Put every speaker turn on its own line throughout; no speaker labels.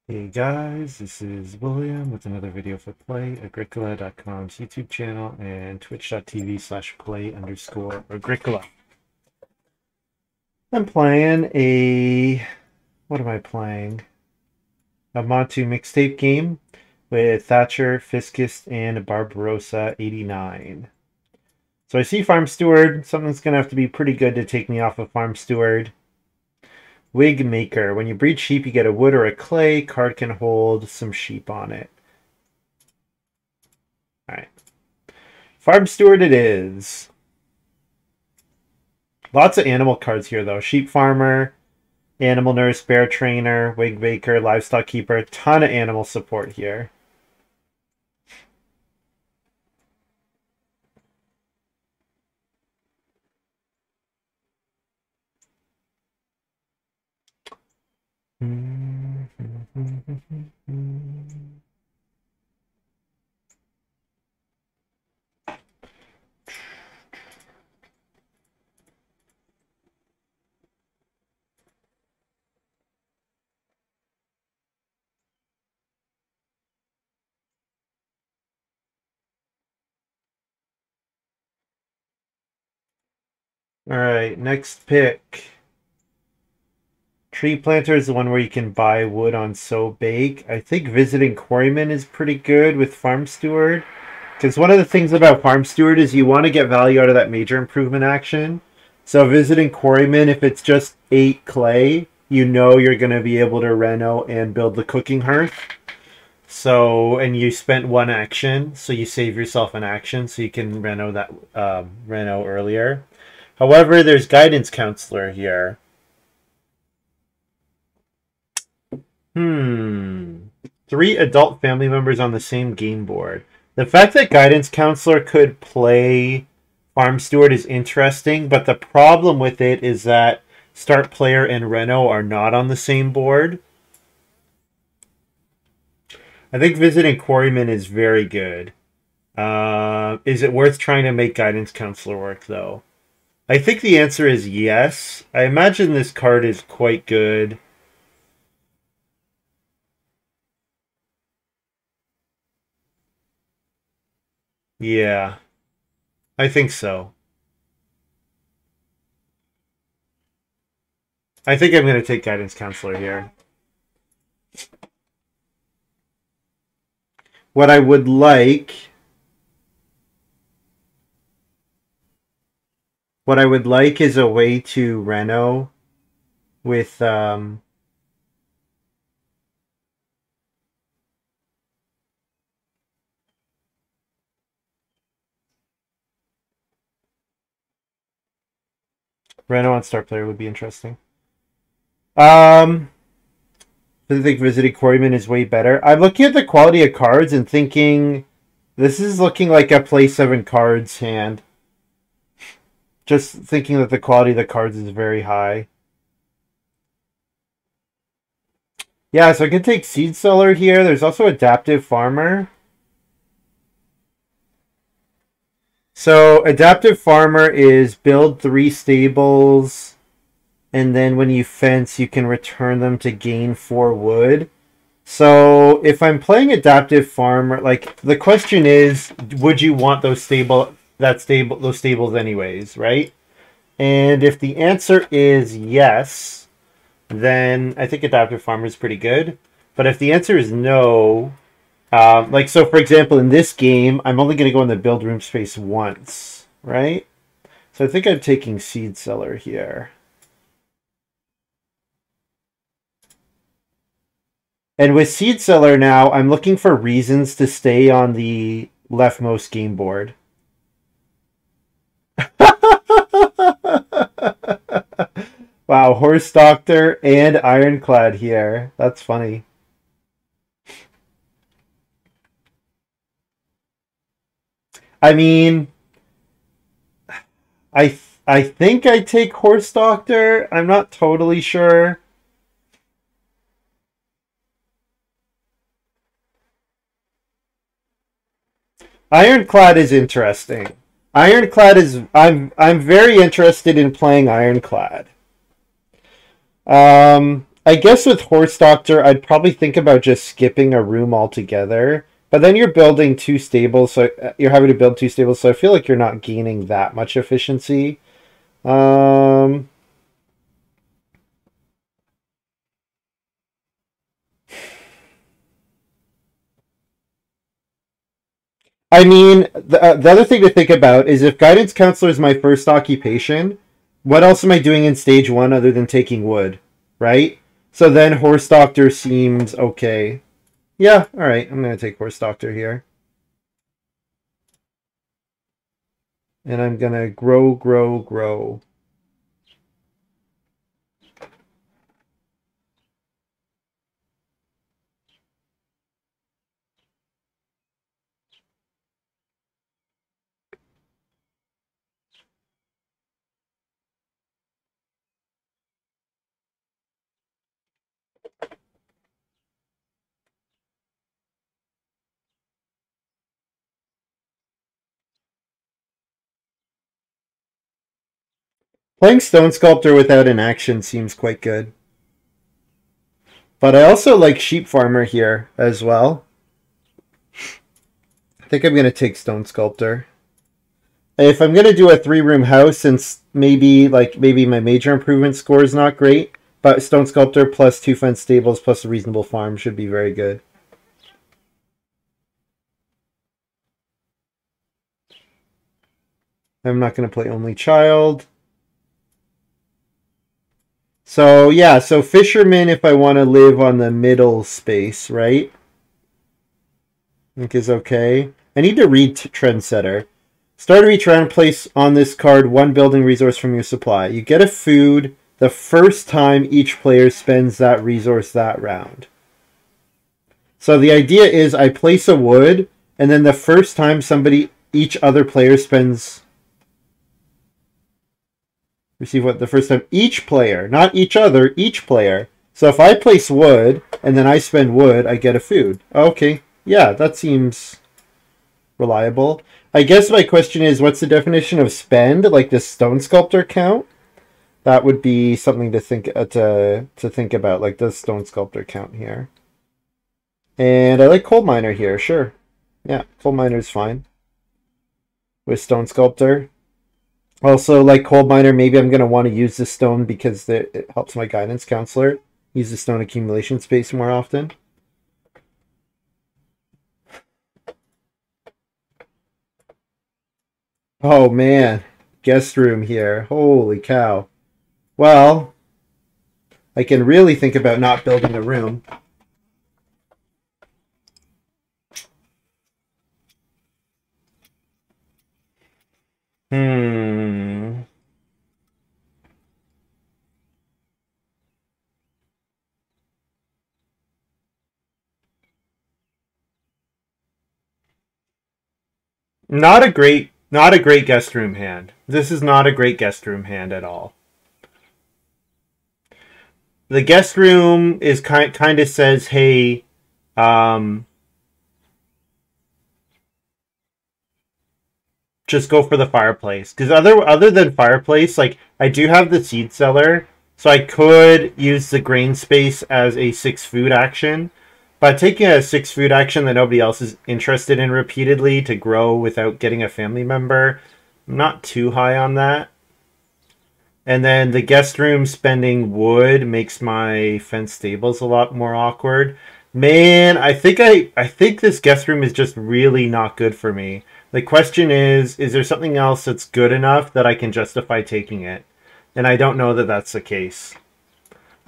Hey guys, this is William with another video for PlayAgricola.com's YouTube channel and twitch.tv/play_Agricola. I'm playing what am I playing? A Montu mixtape game with Thatcher, Fiscus, and Barbarossa 89. So I see Farm Steward. Something's going to have to be pretty good to take me off of Farm Steward. Wig Maker. When you breed sheep, you get a wood or a clay. Card can hold some sheep on it. Alright. Farm Steward it is. Lots of animal cards here, though. Sheep Farmer, Animal Nurse, Bear Trainer, Wig Maker, Livestock Keeper. Ton of animal support here. Alright, next pick. Tree Planter is the one where you can buy wood on So Bake. I think Visiting Quarryman is pretty good with Farm Steward. Because one of the things about Farm Steward is you want to get value out of that major improvement action. So Visiting Quarryman, if it's just 8 clay, you know you're going to be able to reno and build the cooking hearth. So, and you spent 1 action, so you save yourself an action so you can reno that reno earlier. However, there's Guidance Counselor here. 3 adult family members on the same game board. The fact that Guidance Counselor could play Farm Steward is interesting, but the problem with it is that Start Player and Reno are not on the same board. I think Visiting Quarryman is very good. Is it worth trying to make Guidance Counselor work, though? I think the answer is yes. I imagine this card is quite good. Yeah, I think so. I think I'm going to take Guidance Counselor here. What I would like... What I would like is a way to reno with... Reno on Star Player would be interesting. I think Visiting Quarryman is way better. I'm looking at the quality of cards and thinking this is looking like a play 7 cards hand. Just thinking that the quality of the cards is very high. Yeah, so I could take Seed Sower here. There's also Adaptive Farmer. So Adaptive Farmer is build 3 stables, and then when you fence, you can return them to gain 4 wood. So if I'm playing Adaptive Farmer, like the question is, would you want those stables anyways, right? And if the answer is yes, then I think Adaptive Farmer is pretty good. But if the answer is no, so for example, in this game, I'm only going to go in the build room space once, right? So I think I'm taking Seed Sower here. And with Seed Sower now, I'm looking for reasons to stay on the leftmost game board. Wow, Horse Doctor and Ironclad here. That's funny. I mean, I think I take Horse Doctor. I'm not totally sure. Ironclad is interesting. Ironclad is I'm very interested in playing Ironclad. I guess with Horse Doctor, I'd probably think about just skipping a room altogether. But then you're building two stables, so you're having to build two stables, so I feel like you're not gaining that much efficiency. Um, I mean, the other thing to think about is if Guidance Counselor is my first occupation, what else am I doing in stage one other than taking wood, right? So then Horse Doctor seems okay. Yeah, alright, I'm going to take Horse Doctor here. And I'm going to grow, grow, grow. Playing Stone Sculptor without an action seems quite good. But I also like Sheep Farmer here as well. I think I'm going to take Stone Sculptor. If I'm going to do a 3-room house, since maybe my major improvement score is not great, but Stone Sculptor plus 2 fenced stables plus a reasonable farm should be very good. I'm not going to play Only Child. So, yeah, so Fisherman if I want to live on the middle space, right? I think is okay. I need to read Trendsetter. Start of each round, place on this card 1 building resource from your supply. You get a food the first time each player spends that resource that round. So the idea is I place a wood, and then the first time each other player spends... Receive what? The first time each player, not each other, each player. So if I place wood, and then I spend wood, I get a food. Okay, yeah, that seems reliable. I guess my question is, what's the definition of spend? Like the Stone Sculptor count? That would be something to think about. Like, does Stone Sculptor count here? And I like Coal Miner here, sure. Yeah, Coal Miner is fine. With Stone Sculptor. Also, like Coal Miner, maybe I'm going to want to use this stone because it helps my Guidance Counselor use the stone accumulation space more often. Oh man, guest room here. Holy cow. Well, I can really think about not building a room. Not a great guest room hand. This is not a great guest room hand at all. The guest room is kind of says, hey, just go for the fireplace. Because other than fireplace, like I do have the seed cellar, so I could use the grain space as a 6 food action. But taking a 6 food action that nobody else is interested in repeatedly to grow without getting a family member, I'm not too high on that. And then the guest room spending wood makes my fence stables a lot more awkward. Man, I think this guest room is just really not good for me. The question is there something else that's good enough that I can justify taking it? And I don't know that that's the case.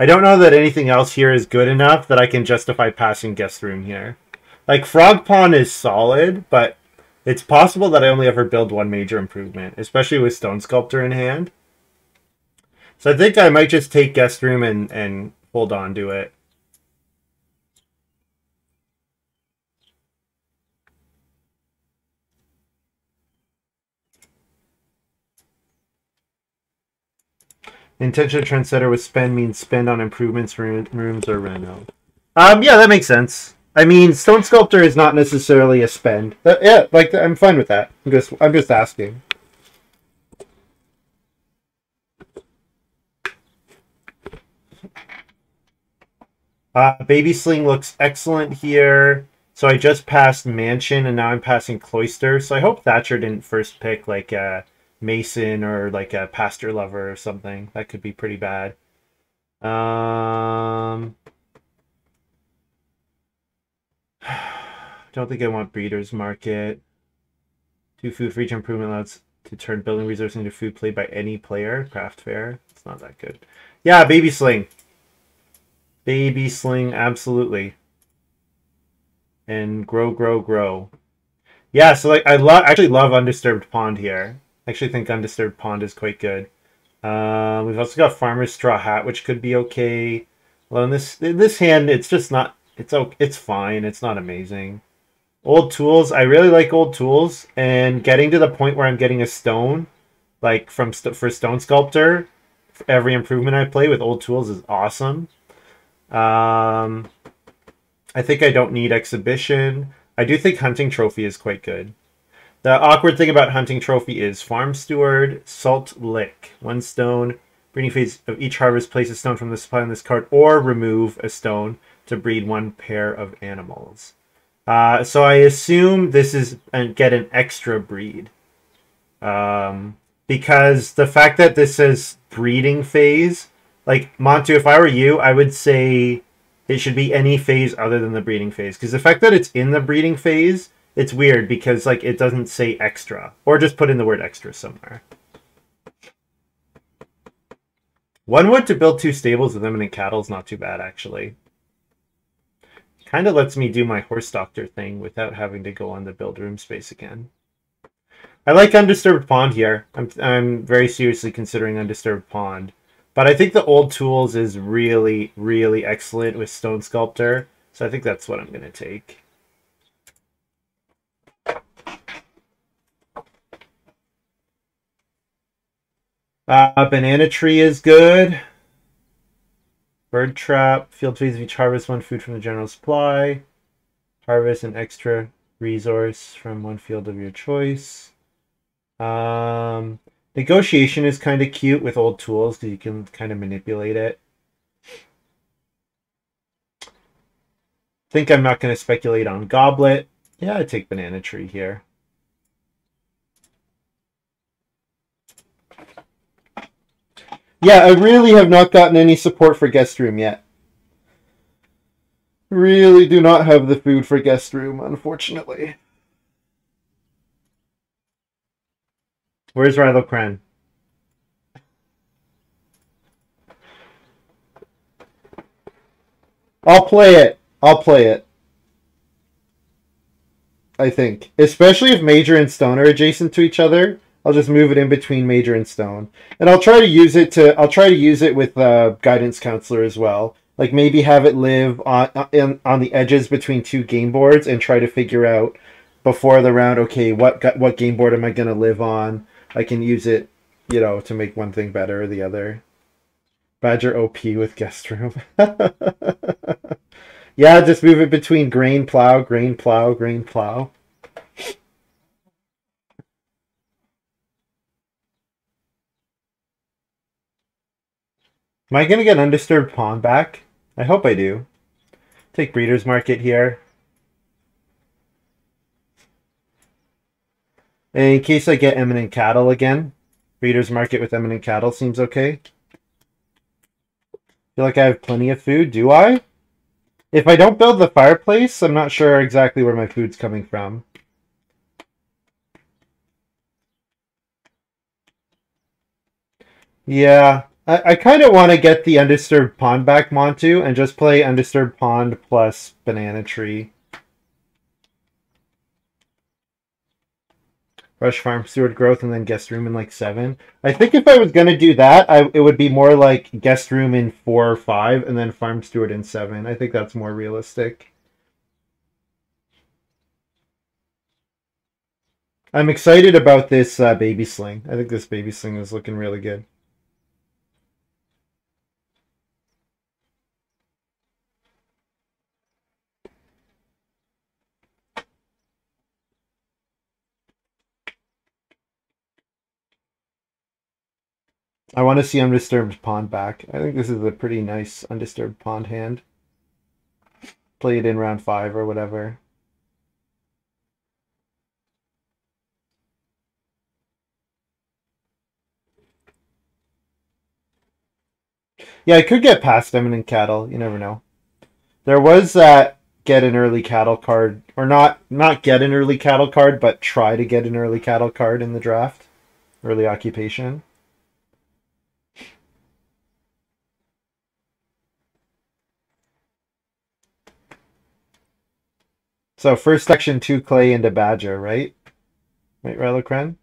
I don't know that anything else here is good enough that I can justify passing guest room here. Like, Frog Pond is solid, but it's possible that I only ever build 1 major improvement, especially with Stone Sculptor in hand. So I think I might just take guest room and hold on to it. Intention Trendsetter with spend means spend on improvements, rooms, or reno. Yeah, that makes sense. I mean, Stone Sculptor is not necessarily a spend. Yeah, like I'm fine with that. I'm just asking. Baby Sling looks excellent here. So I just passed Mansion and now I'm passing Cloister. So I hope Thatcher didn't first pick like a Mason or like a Pastor Lover or something. That could be pretty bad. Don't think I want Breeder's Market. 2 food for each improvement allows to turn building resources into food played by any player. Craft fair. It's not that good. Yeah, Baby Sling. Baby Sling, absolutely. And grow, grow, grow. Yeah, so like I actually love Undisturbed Pond here. I actually think Undisturbed Pond is quite good. We've also got Farmer's Straw Hat, which could be okay. Well, in this hand, it's just not. It's fine. It's not amazing. Old Tools. I really like Old Tools, and getting to the point where I'm getting a stone, like for Stone Sculptor, for every improvement I play with Old Tools is awesome. Um, I think I don't need Exhibition. I do think Hunting Trophy is quite good. The awkward thing about Hunting Trophy is Farm Steward, Salt Lick. 1 stone. Breeding phase of each harvest, place a stone from the supply on this card, or remove a stone to breed 1 pair of animals. So I assume this is get an extra breed. Because the fact that this says breeding phase, like Montu, if I were you, I would say it should be any phase other than the breeding phase. Because the fact that it's in the breeding phase, it's weird because like it doesn't say extra. Or just put in the word extra somewhere. 1 wood to build 2 stables with eminent cattle is not too bad, actually. Kind of lets me do my horse doctor thing without having to go on the build room space again. I like Undisturbed Pond here. I'm very seriously considering Undisturbed Pond. But I think the Old Tools is really, really excellent with Stone Sculptor. So I think that's what I'm going to take. Banana Tree is good. Bird Trap. Field phase of each harvest 1 food from the general supply. Harvest an extra resource from 1 field of your choice. Negotiation is kind of cute with Old Tools because you can kind of manipulate it. Think I'm not going to speculate on Goblet. Yeah, I take Banana Tree here. Yeah, I really have not gotten any support for Guest Room yet. Really do not have the food for Guest Room, unfortunately. Where's Rilo Kren? I'll play it. I'll play it. I think. Especially if Major and Stone are adjacent to each other. I'll just move it in between Major and Stone. And I'll try to use it with Guidance Counselor as well. Like maybe have it live on the edges between 2 game boards and try to figure out before the round, okay, what game board am I going to live on? I can use it, to make one thing better or the other. Badger OP with Guest Room. Yeah, just move it between Grain Plow, Grain Plow, Grain Plow. Am I going to get Undisturbed Pawn back? I hope I do. Take Breeder's Market here. And in case I get Eminent Cattle again, Breeder's Market with Eminent Cattle seems okay. Feel like I have plenty of food, do I? If I don't build the fireplace, I'm not sure exactly where my food's coming from. Yeah, I kind of want to get the Undisturbed Pond back, Montu, and just play Undisturbed Pond plus Banana Tree. Rush Farm Steward Growth and then Guest Room in like 7. I think if I was going to do that, it would be more like Guest Room in 4 or 5 and then Farm Steward in 7. I think that's more realistic. I'm excited about this Baby Sling. I think this Baby Sling is looking really good. I want to see Undisturbed Pond back. I think this is a pretty nice Undisturbed Pond hand. Play it in round 5 or whatever. Yeah, I could get past Eminent Cattle. You never know. There was that get an early cattle card, or not get an early cattle card, but try to get an early cattle card in the draft. Early occupation. So first section 2 clay into Badger, right? Right, Relocren?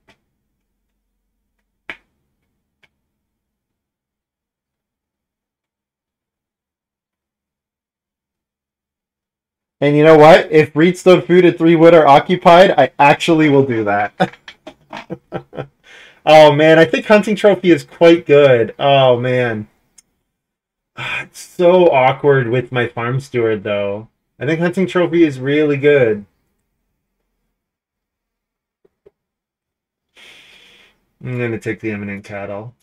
And you know what? If Reedstone Food and 3 wood are occupied, I actually will do that. Oh man, I think Hunting Trophy is quite good. Oh man. It's so awkward with my Farm Steward though. I think Hunting Trophy is really good. I'm gonna take the Eminent Cattle.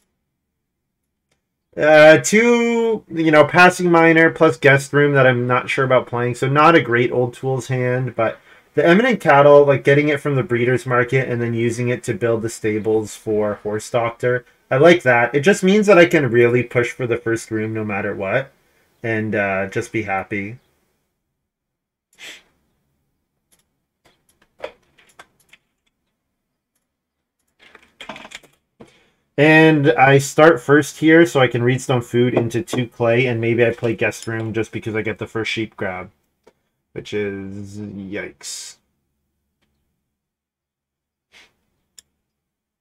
2, Passing Miner plus Guest Room that I'm not sure about playing, so not a great Old Tools hand, but the Eminent Cattle, like getting it from the breeder's market and then using it to build the stables for Horse Doctor, I like that. It just means that I can really push for the first room no matter what, and just be happy. And I start first here so I can Reedstone Food into 2 clay, and maybe I play Guest Room just because I get the first sheep grab, which is yikes.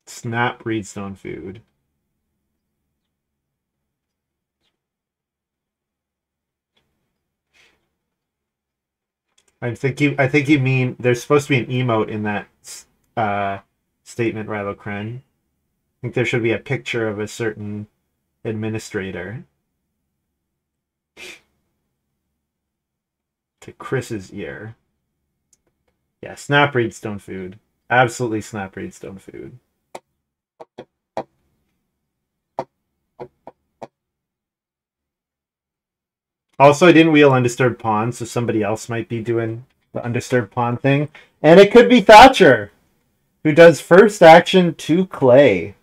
Snap Reedstone Food. I think you mean there's supposed to be an emote in that statement, Rylocren. I think there should be a picture of a certain administrator. To Chris's ear. Yeah, snap Reedstone Food. Absolutely snap Reedstone Food. Also, I didn't wheel Undisturbed Pawn, so somebody else might be doing the Undisturbed Pawn thing. And it could be Thatcher, who does first action to clay.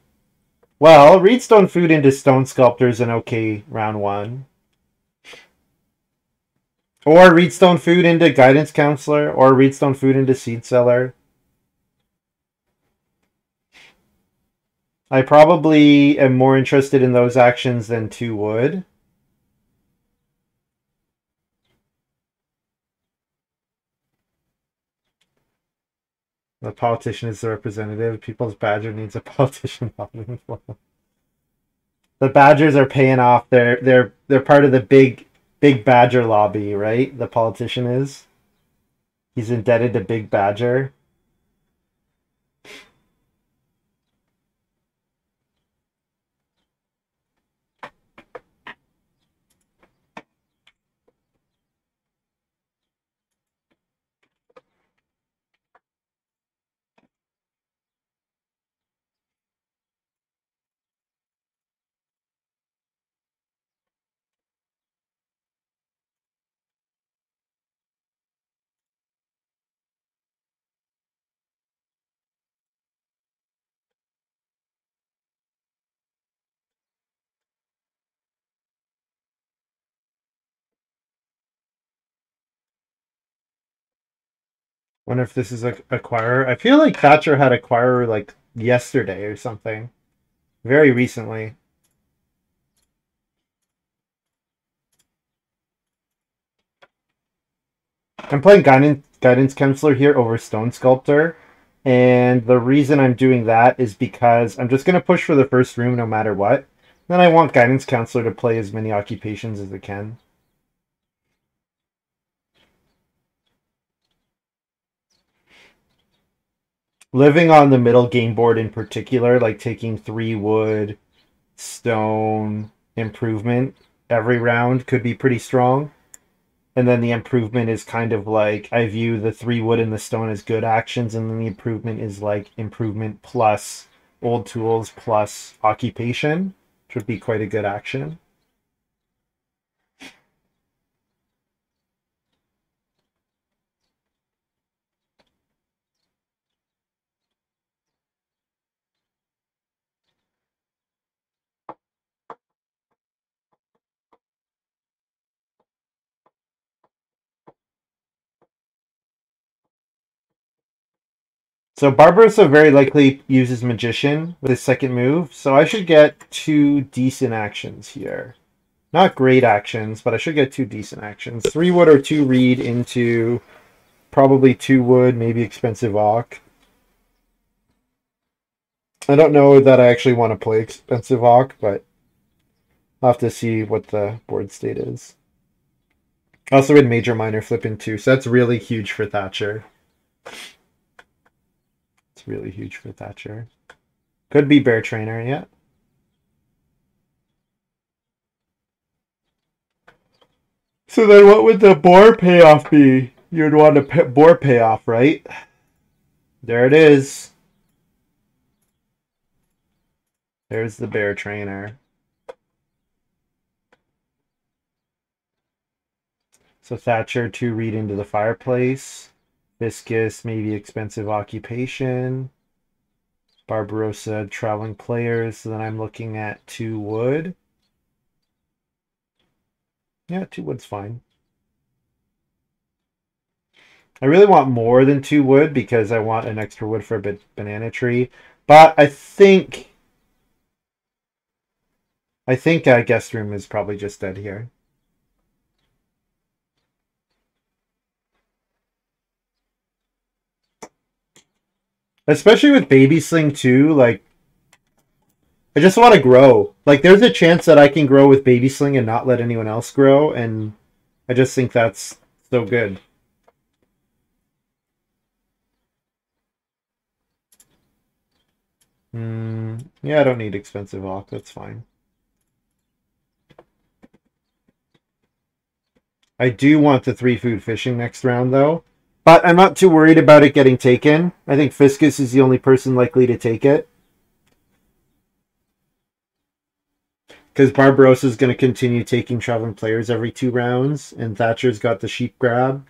Well, Reedstone Food into Stone Sculptor is an okay round 1. Or Reedstone Food into Guidance Counselor, or Reedstone Food into Seed Seller. I probably am more interested in those actions than 2 wood. The politician is the representative. People's Badger needs a politician. The Badgers are paying off. They're part of the big Badger lobby, right? The politician is. He's indebted to Big Badger. Wonder if this is a acquirer. I feel like Thatcher had acquirer like yesterday or something. Very recently. I'm playing Guidance Counselor here over Stone Sculptor. And the reason I'm doing that is because I'm just going to push for the first room no matter what. Then I want Guidance Counselor to play as many occupations as it can. Living on the middle game board in particular, like taking 3 wood, stone, improvement every round could be pretty strong. And then the improvement is kind of like, I view the 3 wood and the stone as good actions, and then the improvement is like improvement plus old tools plus occupation, which would be quite a good action. So Barbarossa very likely uses Magician with his second move, so I should get 2 decent actions here. Not great actions, but I should get 2 decent actions. 3 wood or 2 reed into probably 2 wood, maybe expensive Auk. I don't know that I actually want to play expensive Auk, but I'll have to see what the board state is. Also in major minor flip in 2, so that's really huge for Thatcher. It's really huge for Thatcher. Could be Bear Trainer, yeah. So then what would the boar payoff be? You'd want a boar payoff, right? There it is. There's the Bear Trainer. So Thatcher 2 read into the fireplace. Viscous, maybe expensive occupation. Barbarossa, traveling players. So then I'm looking at 2 wood. Yeah, 2 wood's fine. I really want more than 2 wood because I want an extra wood for a banana tree. But I think guest room is probably just dead here. Especially with Baby Sling too, like I just want to grow. Like there's a chance that I can grow with Baby Sling and not let anyone else grow, and I just think that's so good. Yeah, I don't need expensive Auk, that's fine. I do want the 3 food fishing next round though. But I'm not too worried about it getting taken. I think Fiscus is the only person likely to take it. Because Barbarossa is going to continue taking traveling players every 2 rounds, and Thatcher's got the sheep grab.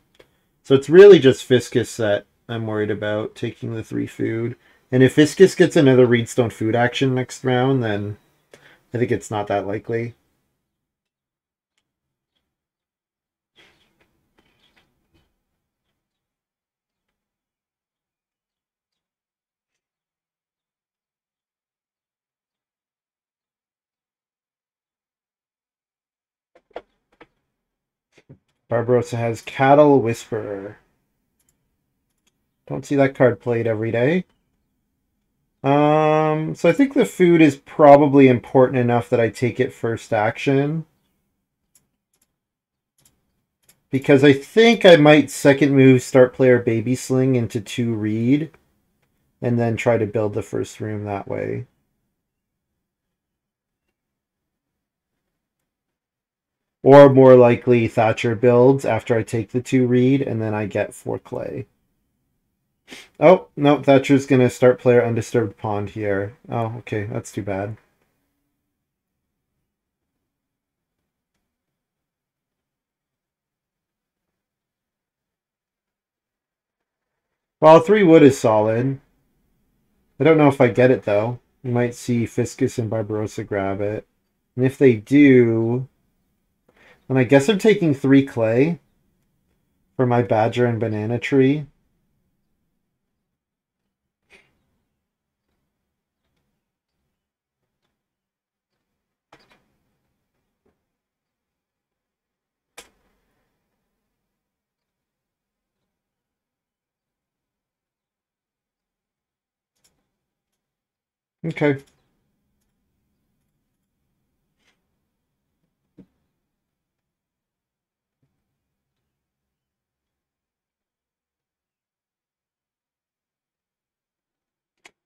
So it's really just Fiscus that I'm worried about taking the 3 food. And if Fiscus gets another Reedstone food action next round, then I think it's not that likely. Barbarossa has Cattle Whisperer. Don't see that card played every day. So I think the food is probably important enough that I take it first action. Because I think I might second move start player Baby Sling into 2 reed. And then try to build the first room that way. Or more likely Thatcher builds after I take the 2 reed and then I get 4 clay. Oh, no, Thatcher's going to start player Undisturbed Pond here. Oh, okay, that's too bad. Well, 3 wood is solid. I don't know if I get it, though. You might see Fiscus and Barbarossa grab it. And if they do, then I guess I'm taking 3 clay for my Badger and Banana Tree. Okay.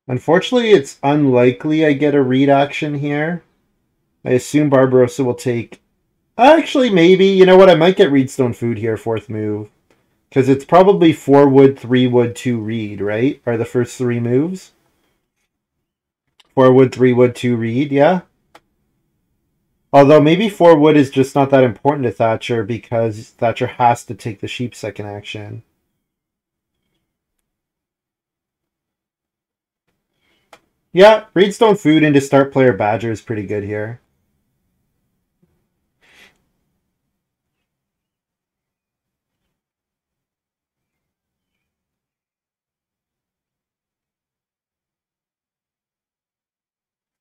Unfortunately, it's unlikely I get a read action here. I assume Barbarossa will take... Actually, maybe. You know what? I might get Reedstone Food here, 4th move. Because it's probably 4 wood, 3 wood, 2 reed, right? Are the first 3 moves? 4 wood, 3 wood, 2 reed, yeah? Although maybe 4 wood is just not that important to Thatcher because Thatcher has to take the sheep second action. Yeah, Reedstone Food into start player Badger is pretty good here.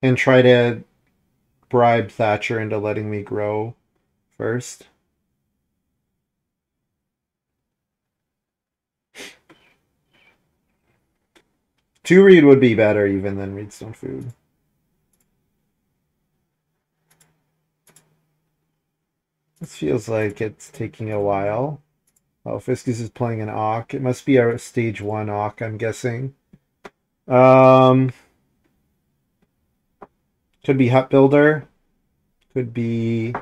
and try to bribe Thatcher into letting me grow first. Two read would be better even than Reedstone Food. This feels like it's taking a while. Oh, Fiskus is playing an Auk. It must be a stage 1 Auk, I'm guessing. Could be Hut Builder. Could be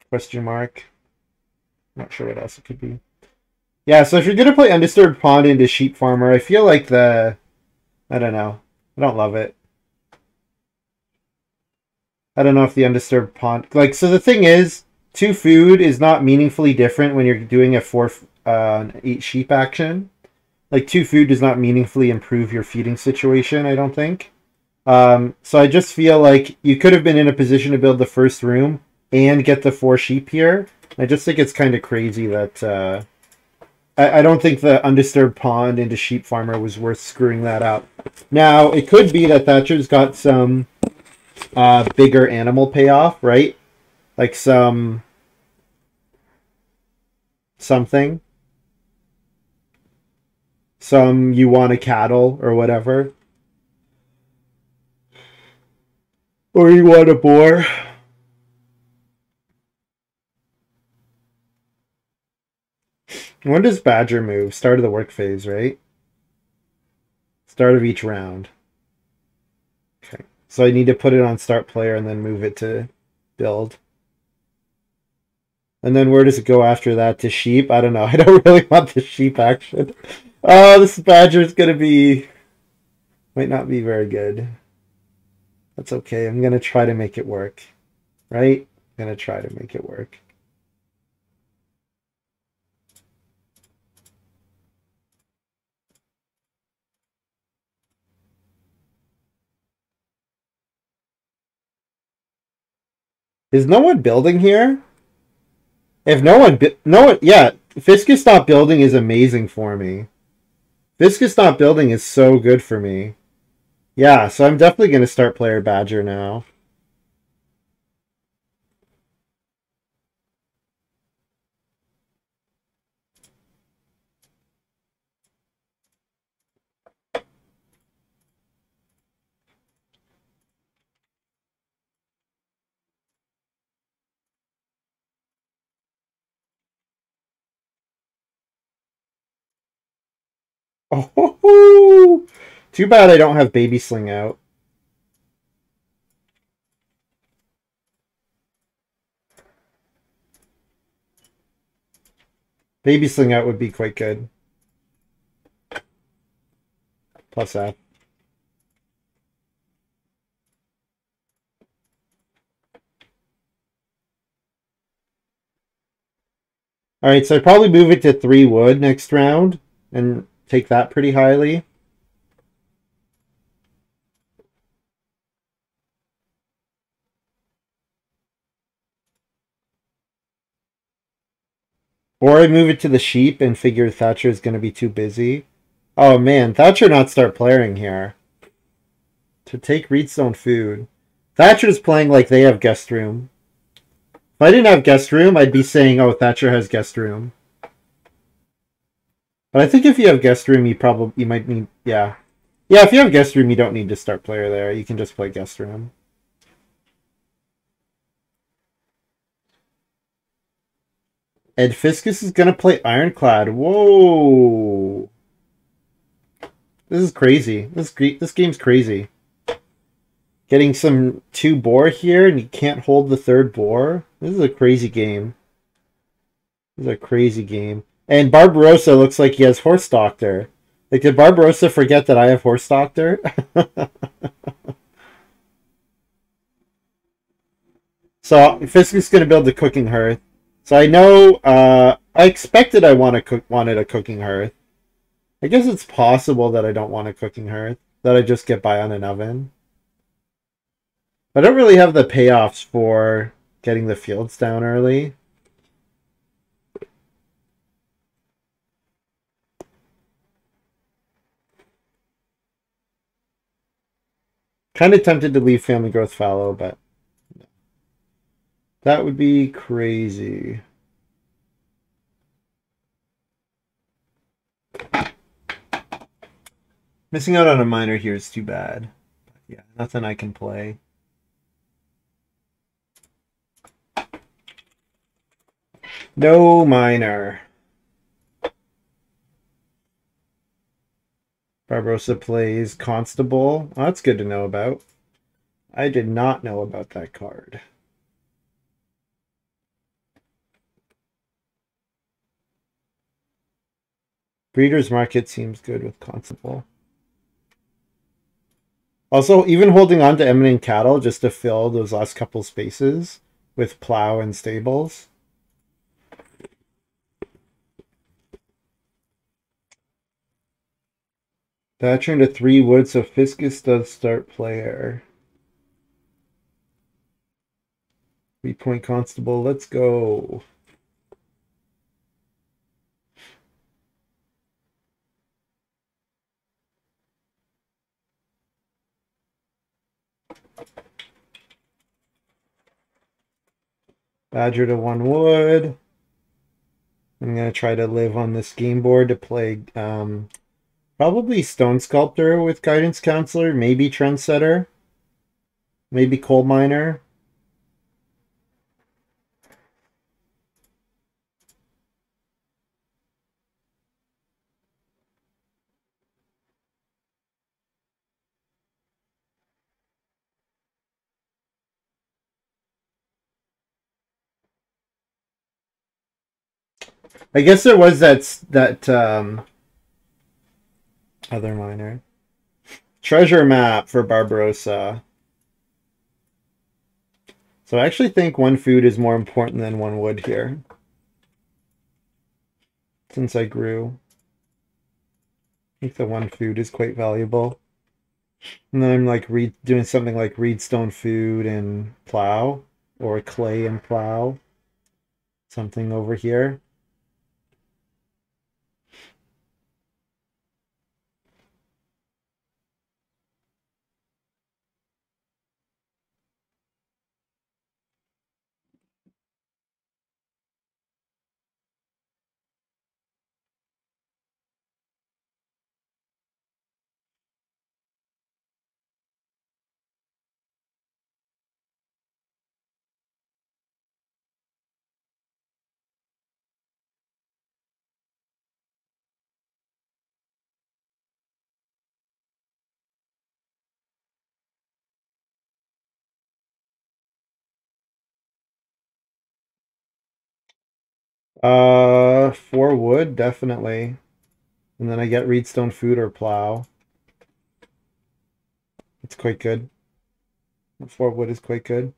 question mark. Not sure what else it could be. Yeah, so if you're gonna play Undisturbed Pond into Sheep Farmer, I feel like I don't know. I don't love it. I don't know if the Undisturbed Pond so the thing is, 2 food is not meaningfully different when you're doing a 8 sheep action. Like 2 food does not meaningfully improve your feeding situation, I don't think. So I just feel like you could have been in a position to build the first room and get the 4 sheep here. I just think it's kind of crazy that I don't think the Undisturbed Pond into Sheep Farmer was worth screwing that up. Now, it could be that Thatcher's got some bigger animal payoff, right? Like something. Some you want a cattle or whatever. Or you want a boar. When does Badger move? Start of the work phase, right? Start of each round. Okay. So I need to put it on start player and then move it to build. And then where does it go after that? To sheep? I don't know. I don't really want the sheep action. Oh, this Badger's going to be... Might not be very good. That's okay. I'm going to try to make it work. Right? I'm going to try to make it work. Is no one building here? If no one... Yeah. Fiskus not building is amazing for me. Fiskus not building is so good for me. Yeah, so I'm definitely going to start player Badger now. Oh, too bad I don't have Baby Sling out. Baby Sling out would be quite good. Plus that. Alright, so I'd probably move it to 3 wood next round and take that pretty highly. Or I move it to the sheep and figure Thatcher is going to be too busy. Oh man, Thatcher not start playing here. To take Reedstone Food. Thatcher's playing like they have guest room. If I didn't have guest room, I'd be saying, oh, Thatcher has guest room. But I think if you have guest room, you might need... Yeah. Yeah, if you have guest room, you don't need to start player there. You can just play guest room. Ed Fiskus is going to play Ironclad. Whoa. This is crazy. This game's crazy. Getting some 2 boar here, and you can't hold the 3rd boar. This is a crazy game. This is a crazy game. And Barbarossa looks like he has Horse Doctor. Like, did Barbarossa forget that I have Horse Doctor? So, Fiskus is going to build the cooking hearth. So I know, I expected I wanted a cooking hearth. I guess it's possible that I don't want a cooking hearth. That I just get by on an oven. I don't really have the payoffs for getting the fields down early. Kind of tempted to leave family growth fallow, but that would be crazy. Missing out on a minor here is too bad. Yeah, nothing I can play. No minor. Barbarossa plays Constable. Oh, that's good to know about. I did not know about that card. Breeder's Market seems good with Constable. Also, even holding on to Eminent Cattle just to fill those last couple spaces with Plow and Stables. Thatcher into 3 wood, so Fiscus does start player. 3-point Constable, let's go. Badger to 1 wood. I'm going to try to live on this game board to play probably Stone Sculptor with Guidance Counselor, maybe Trendsetter, maybe Coal Miner. I guess there was that other miner. Treasure map for Barbarossa. So I actually think 1 food is more important than 1 wood here. Since I grew. I think the 1 food is quite valuable. And then I'm like doing something like Reedstone food and plow. Or clay and plow. Something over here. For wood, definitely. And then I get Reedstone food or plow. It's quite good. 4 wood is quite good.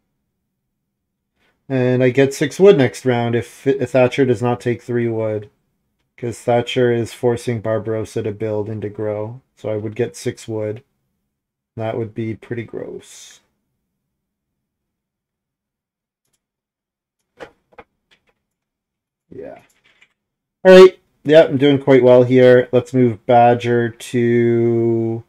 And I get 6 wood next round if Thatcher does not take 3 wood. Because Thatcher is forcing Barbarossa to build and to grow. So I would get 6 wood. That would be pretty gross. Yeah. Alright. Yeah, I'm doing quite well here. Let's move Badger to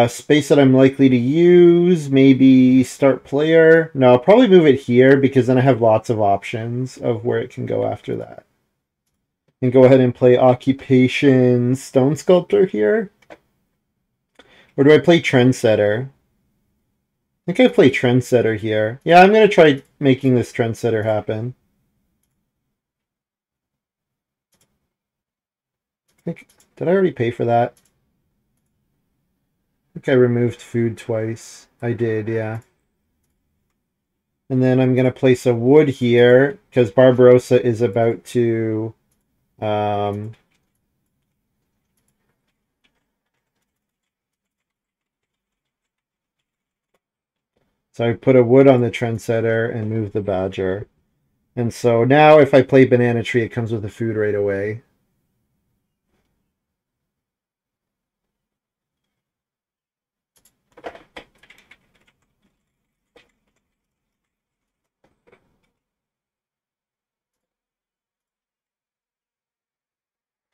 space that I'm likely to use. Maybe start player. No, I'll probably move it here because then I have lots of options of where it can go after that. And go ahead and play Occupation Stone Sculptor here. Or do I play Trendsetter? I think I play Trendsetter here. Yeah, I'm going to try making this Trendsetter happen. Did I already pay for that? I think I removed food twice. I did, yeah. And then I'm going to place a wood here because Barbarossa is about to... so I put a wood on the Trendsetter and move the Badger. And so now if I play Banana Tree, it comes with the food right away.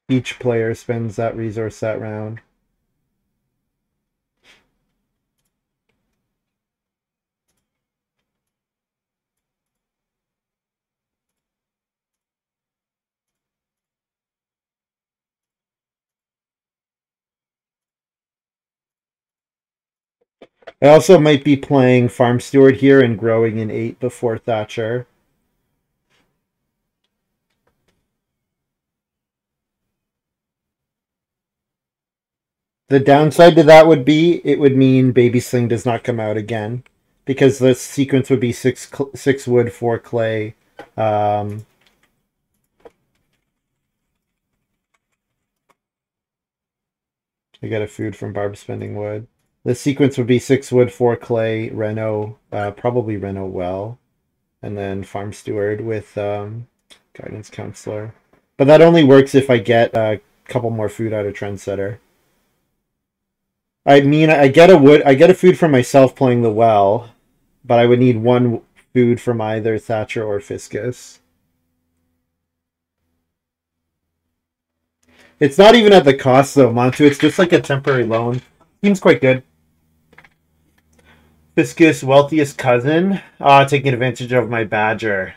Each player spends that resource that round. I also might be playing Farm Steward here and growing in 8 before Thatcher. The downside to that would be it would mean Baby Sling does not come out again because the sequence would be six wood, 4 clay. I got a food from Barb spending wood. The sequence would be 6 wood, 4 clay, Reno, probably Reno well, and then Farm Steward with Guidance Counselor. But that only works if I get a couple more food out of Trendsetter. I mean, I get a food for myself playing the well, but I would need one food from either Thatcher or Fiscus. It's not even at the cost though, Montu. It's just like a temporary loan. Seems quite good. Fiscus, wealthiest cousin. Taking advantage of my badger.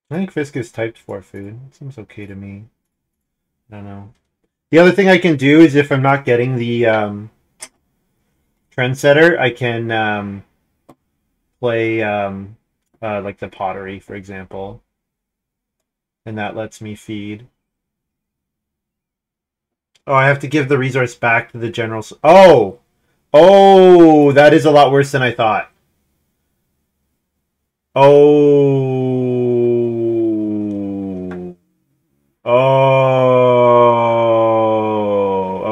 I think Fiscus typed 4 food. It seems okay to me. I don't know. The other thing I can do is if I'm not getting the Trendsetter, I can play like the pottery, for example. And that lets me feed. Oh, I have to give the resource back to the general. Oh! Oh, that is a lot worse than I thought. Oh. Oh.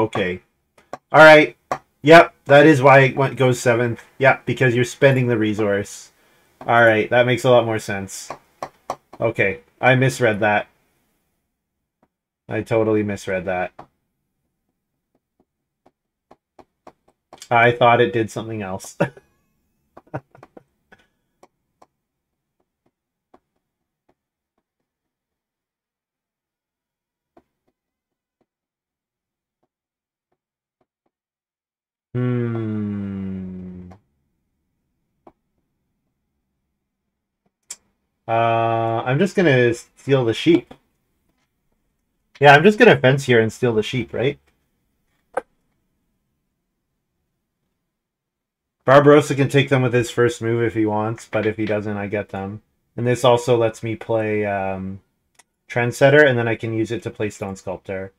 Okay. All right. Yep, that is why it goes 7th. Yep, because you're spending the resource. All right, that makes a lot more sense. Okay, I misread that. I totally misread that. I thought it did something else. Hmm. I'm just gonna steal the sheep. Yeah, I'm just gonna fence here and steal the sheep, right? Barbarossa can take them with his first move if he wants, but if he doesn't, I get them. And this also lets me play Trendsetter, and then I can use it to play Stone Sculptor.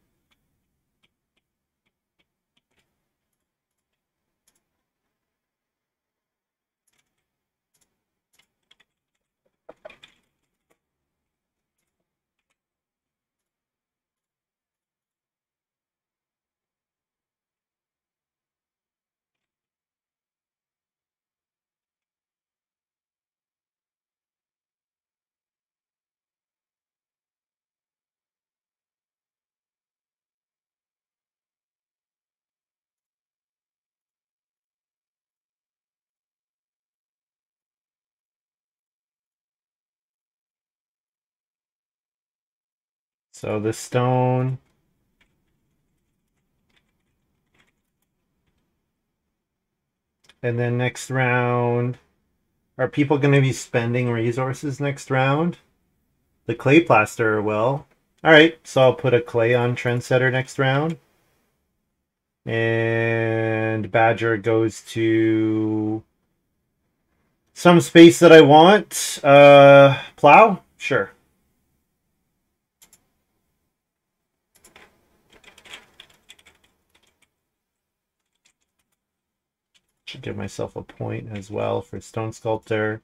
So the stone. And then next round, are people going to be spending resources next round? The clay plaster will. All right, so I'll put a clay on Trendsetter next round. And Badger goes to some space that I want. Plow? Sure. Should give myself a point as well for Stone Sculptor.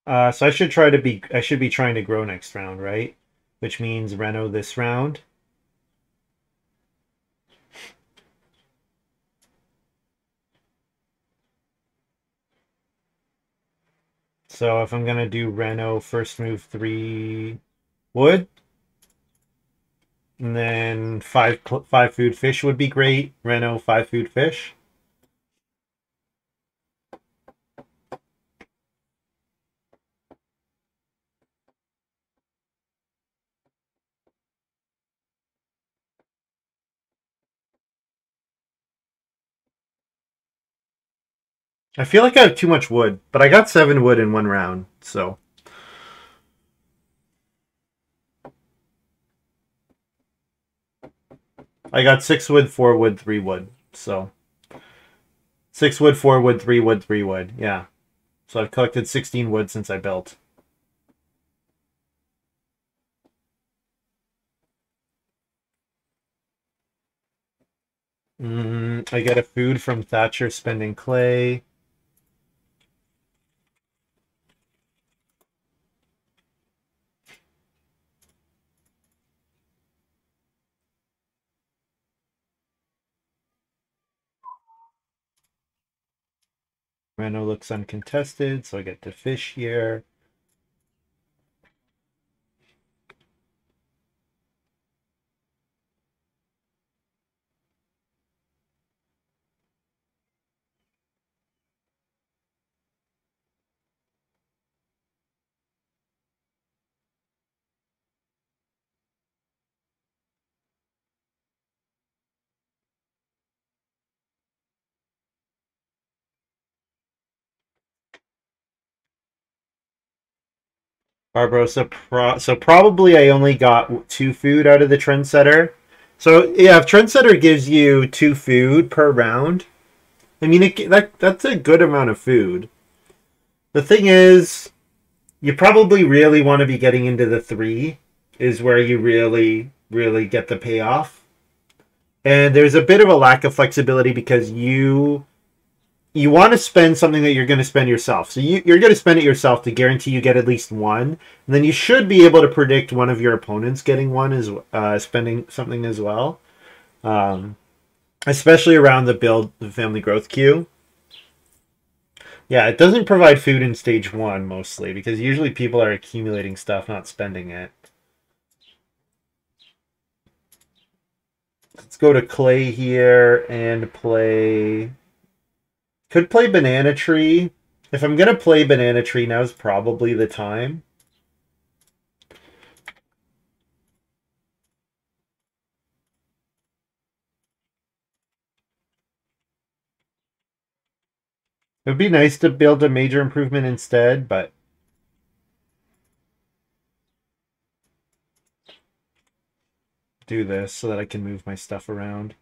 So I should be trying to grow next round, right? Which means Reno this round. So if I'm gonna do Reno, first move 3 wood, and then five food fish would be great. Reno, 5 food fish. I feel like I have too much wood, but I got 7 wood in 1 round, so. I got 6 wood, 4 wood, 3 wood, so. 6 wood, 4 wood, 3 wood, 3 wood, yeah. So I've collected 16 wood since I built. I get a food from Thatcher spending clay. Reno looks uncontested, so I get to fish here. Barbarossa, so probably I only got 2 food out of the Trendsetter. So yeah, if Trendsetter gives you 2 food per round, I mean that's a good amount of food. The thing is, you probably really want to be getting into the 3 is where you really get the payoff. And there's a bit of a lack of flexibility because you want to spend something that you're going to spend yourself. So you're going to spend it yourself to guarantee you get at least 1. And then you should be able to predict one of your opponents getting 1 as spending something as well. Especially around the family growth queue. Yeah, it doesn't provide food in stage 1 mostly because usually people are accumulating stuff, not spending it. Let's go to clay here and play. Could play banana tree. If I'm gonna play banana tree, now's probably the time. It would be nice to build a major improvement instead, but do this so that I can move my stuff around.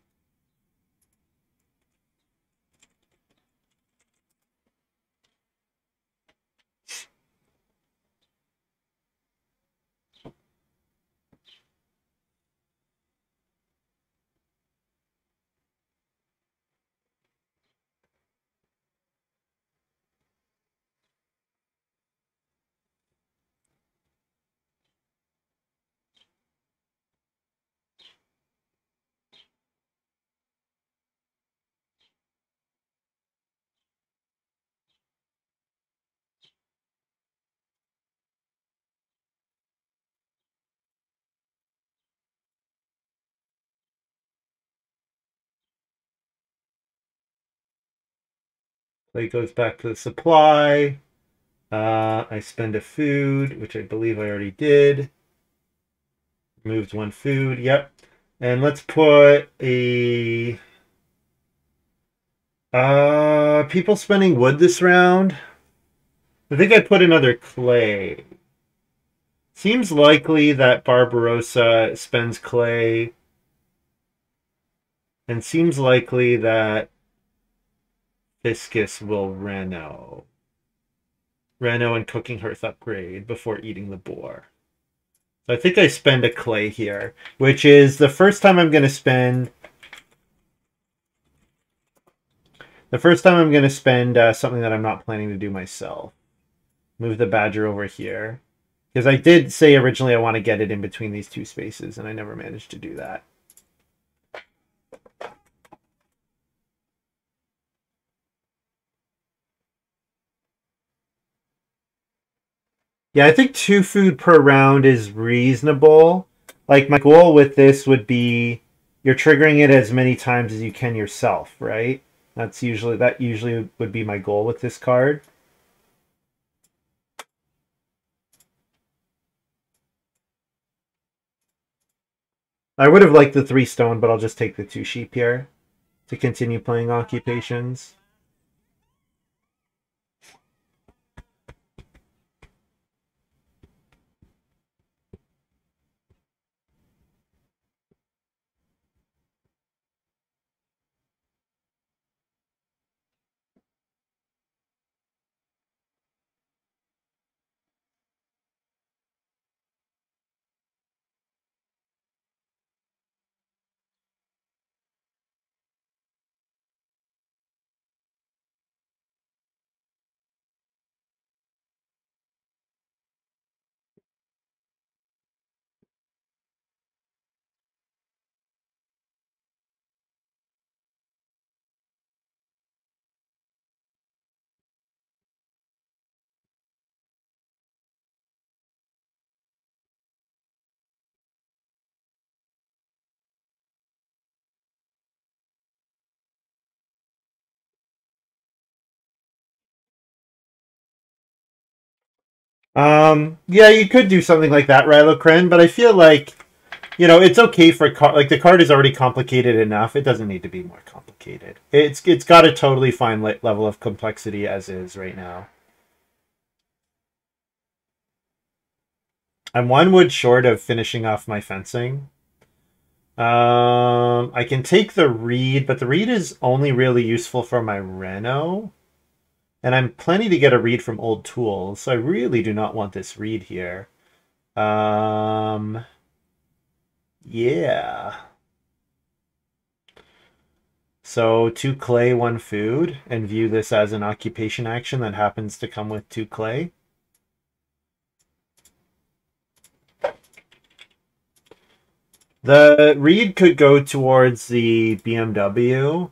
Play goes back to the supply. I spend a food, which I believe I already did. Moved 1 food, yep. And let's put a... people spending wood this round. I think I put another clay. Seems likely that Barbarossa spends clay. And seems likely that Viscus will Reno. Reno and Cooking Hearth upgrade before eating the boar. So I think I spend a clay here, which is the first time I'm going to spend... The first time I'm going to spend something that I'm not planning to do myself. Move the badger over here. Because I did say originally I want to get it in between these 2 spaces, and I never managed to do that. Yeah, I think 2 food per round is reasonable. Like my goal with this would be you're triggering it as many times as you can yourself, right? That usually would be my goal with this card. I would have liked the 3 stone, but I'll just take the 2 sheep here to continue playing occupations. Yeah, you could do something like that, Rylocren, but I feel like it's okay for like the card is already complicated enough. It doesn't need to be more complicated. It's got a totally fine level of complexity as is right now. I'm 1 wood short of finishing off my fencing. I can take the reed, but the reed is only really useful for my Reno. And I'm planning to get a reed from old tools, so I really do not want this reed here. Yeah. So 2 clay, 1 food, and view this as an occupation action that happens to come with 2 clay. The reed could go towards the BMW,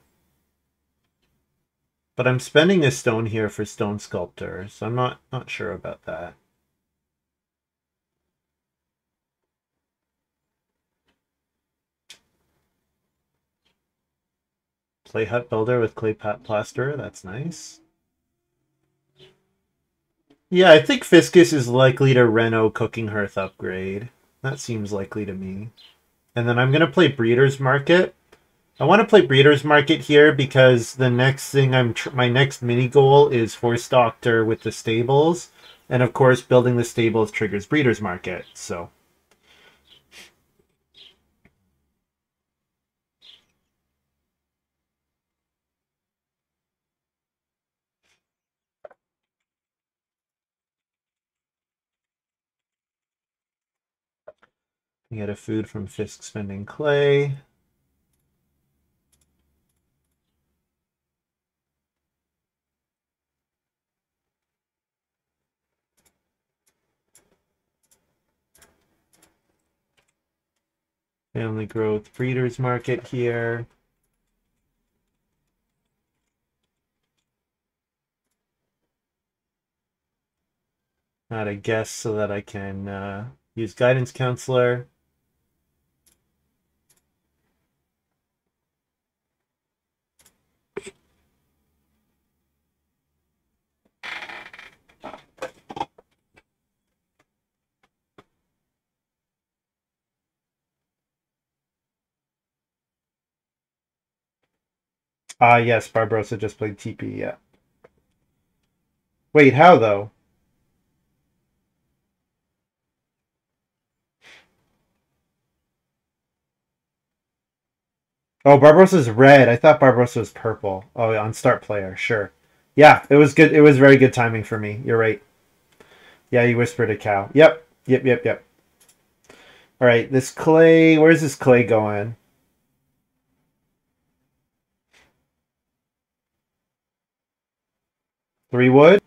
but I'm spending a stone here for Stone Sculptor, so I'm not sure about that. Play Hut Builder with Clay Plasterer, that's nice. Yeah, I think Fiscus is likely to Reno Cooking Hearth upgrade. That seems likely to me. And then I'm going to play Breeder's Market. I want to play Breeder's Market here because the next thing my next mini goal is Horse Doctor with the stables. And of course, building the stables triggers Breeder's Market, so... Get a food from Fisk spending clay. Family growth, Breeder's Market here. Add a guest so that I can use Guidance Counselor. Yes, Barbarossa just played TP, yeah. Wait, how though? Oh, Barbarossa's red. I thought Barbarossa was purple. Oh, on start player, sure. Yeah, it was good. It was very good timing for me. You're right. Yeah, you whispered a cow. Yep. Yep, yep, yep. All right, this clay, where's this clay going? Three wood?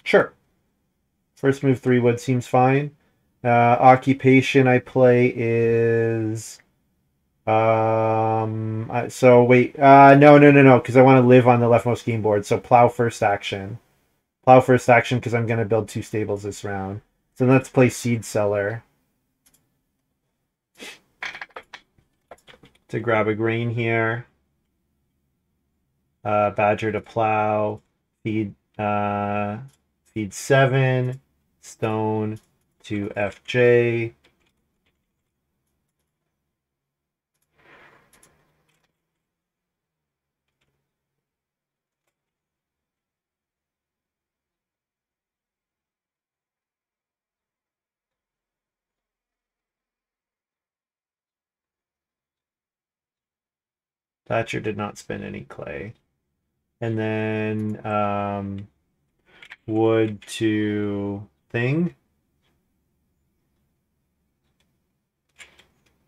Sure. First move 3 wood seems fine. Occupation I play is so wait, no, because I want to live on the leftmost game board. So plow first action. Plow first action because I'm going to build 2 stables this round. So let's play Seed Seller to grab a grain here. Badger to plow. Feed 7. Stone to FJ. Thatcher did not spend any clay. And then wood to thing.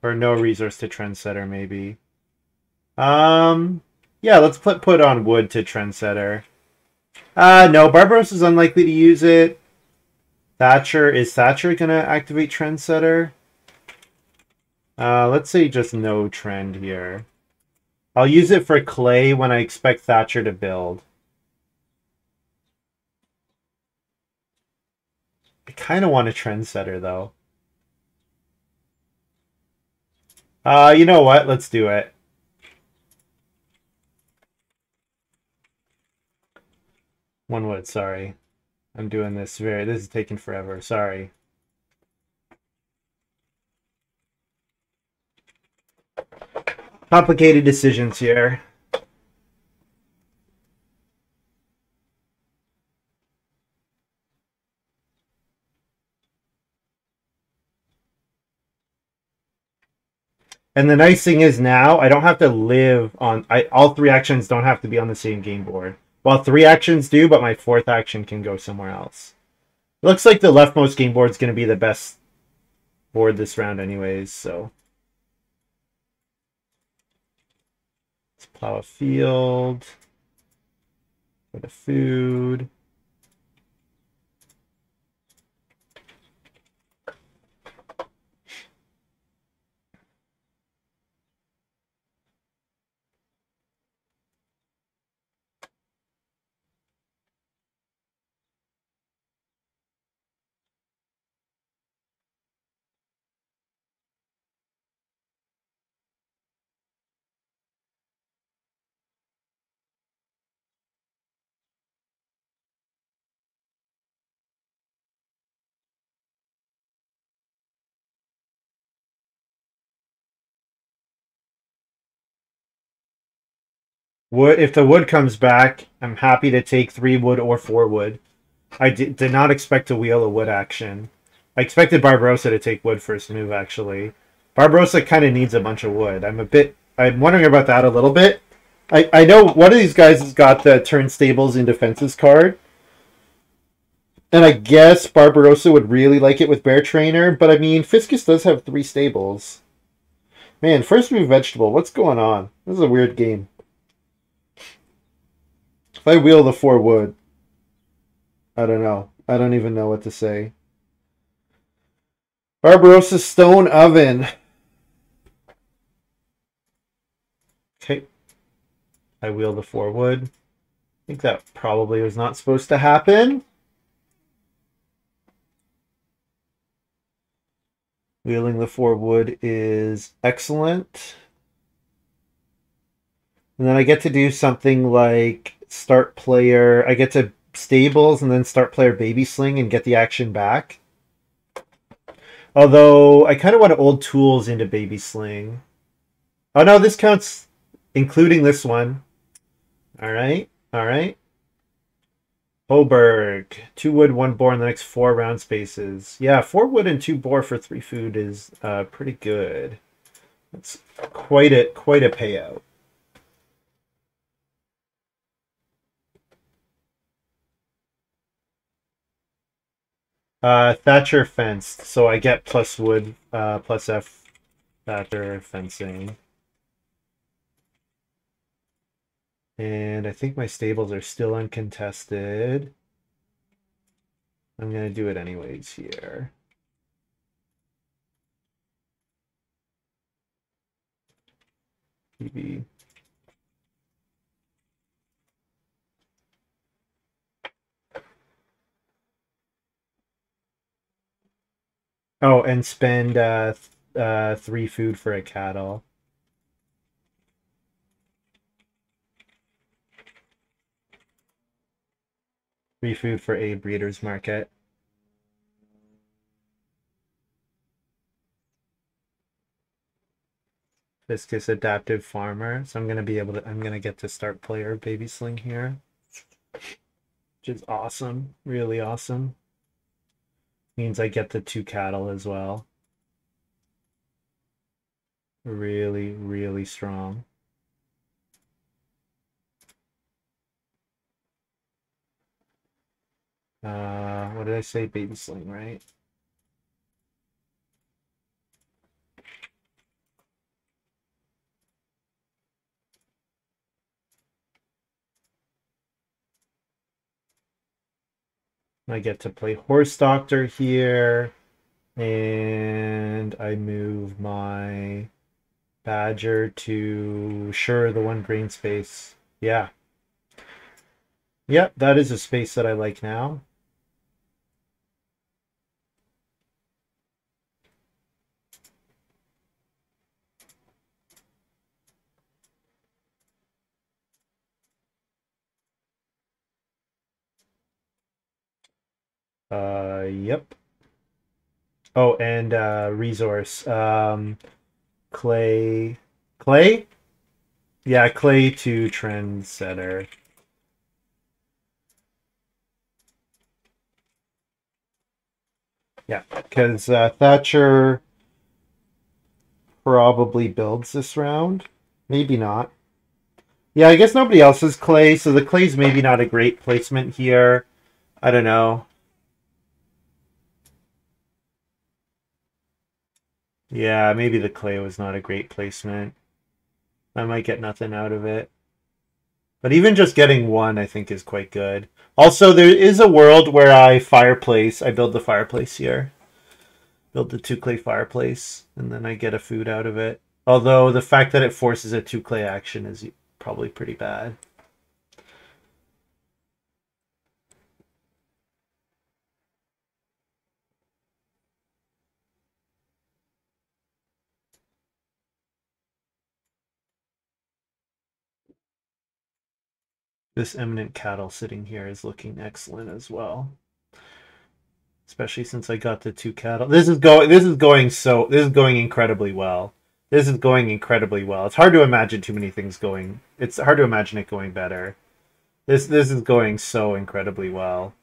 Or no resource to Trendsetter, maybe. Yeah, let's put on wood to Trendsetter. No, Barbaros is unlikely to use it. Is Thatcher gonna activate Trendsetter? Let's say just no trend here. I'll use it for clay when I expect Thatcher to build. I kind of want a Trendsetter, though. You know what? Let's do it. One wood, sorry. I'm doing this this is taking forever, sorry. Complicated decisions here. And the nice thing is now I don't have to live on all 3 actions don't have to be on the same game board. Well, 3 actions do, but my 4th action can go somewhere else. It looks like the leftmost game board is going to be the best board this round anyways, so. Let's plow a field. Put a food. Wood, if the wood comes back, I'm happy to take 3 wood or 4 wood. I did not expect to wheel a wood action. I expected Barbarossa to take wood first move, actually. Barbarossa kind of needs a bunch of wood. I'm wondering about that a little bit. I know one of these guys has got the turn stables in defenses card. And I guess Barbarossa would really like it with Bear Trainer, but I mean, Fiscus does have 3 stables. Man, first move vegetable, what's going on? This is a weird game. If I wheel the 4 wood, I don't know. I don't even know what to say. Barbarossa Stone Oven. Okay. I wheel the 4 wood. I think that probably was not supposed to happen. Wheeling the 4 wood is excellent. And then I get to do something like start player. I get to stables and then start player baby sling and get the action back. Although I kind of want to old tools into baby sling. Oh no, this counts including this one. All right. All right. Hoberg. 2 wood, 1 boar in the next 4 round spaces. Yeah, 4 wood and 2 boar for 3 food is pretty good. That's quite a payout. Thatcher fenced, so I get plus wood, plus F Thatcher fencing. And I think my stables are still uncontested. I'm going to do it anyways here. PB. Oh, and spend 3 food for a cattle. Free food for a breeder's market. Viscous adaptive farmer. So I'm gonna be able to. I'm gonna get to start player baby sling here, which is awesome. Really awesome. Means I get the 2 cattle as well. Really, really strong. What did I say? Baby sling, right? I get to play horse doctor here, and I move my badger to sure the 1 green space. Yeah. Yep, that is a space that I like now. Yep. Oh, and resource. Clay. Clay? Yeah, clay to trendsetter. Yeah, because Thatcher probably builds this round. Maybe not. Yeah, I guess nobody else has clay, so the clay's maybe not a great placement here. I don't know. Yeah, maybe the clay was not a great placement. I might get nothing out of it. But even just getting 1, I think, is quite good. Also, there is a world where I build the fireplace here. Build the 2 clay fireplace, and then I get a food out of it. Although the fact that it forces a 2 clay action is probably pretty bad. This eminent cattle sitting here is looking excellent as well. Especially since I got the 2 cattle. This is going incredibly well. This is going incredibly well. It's hard to imagine too many things going. It's hard to imagine it going better. This is going so incredibly well.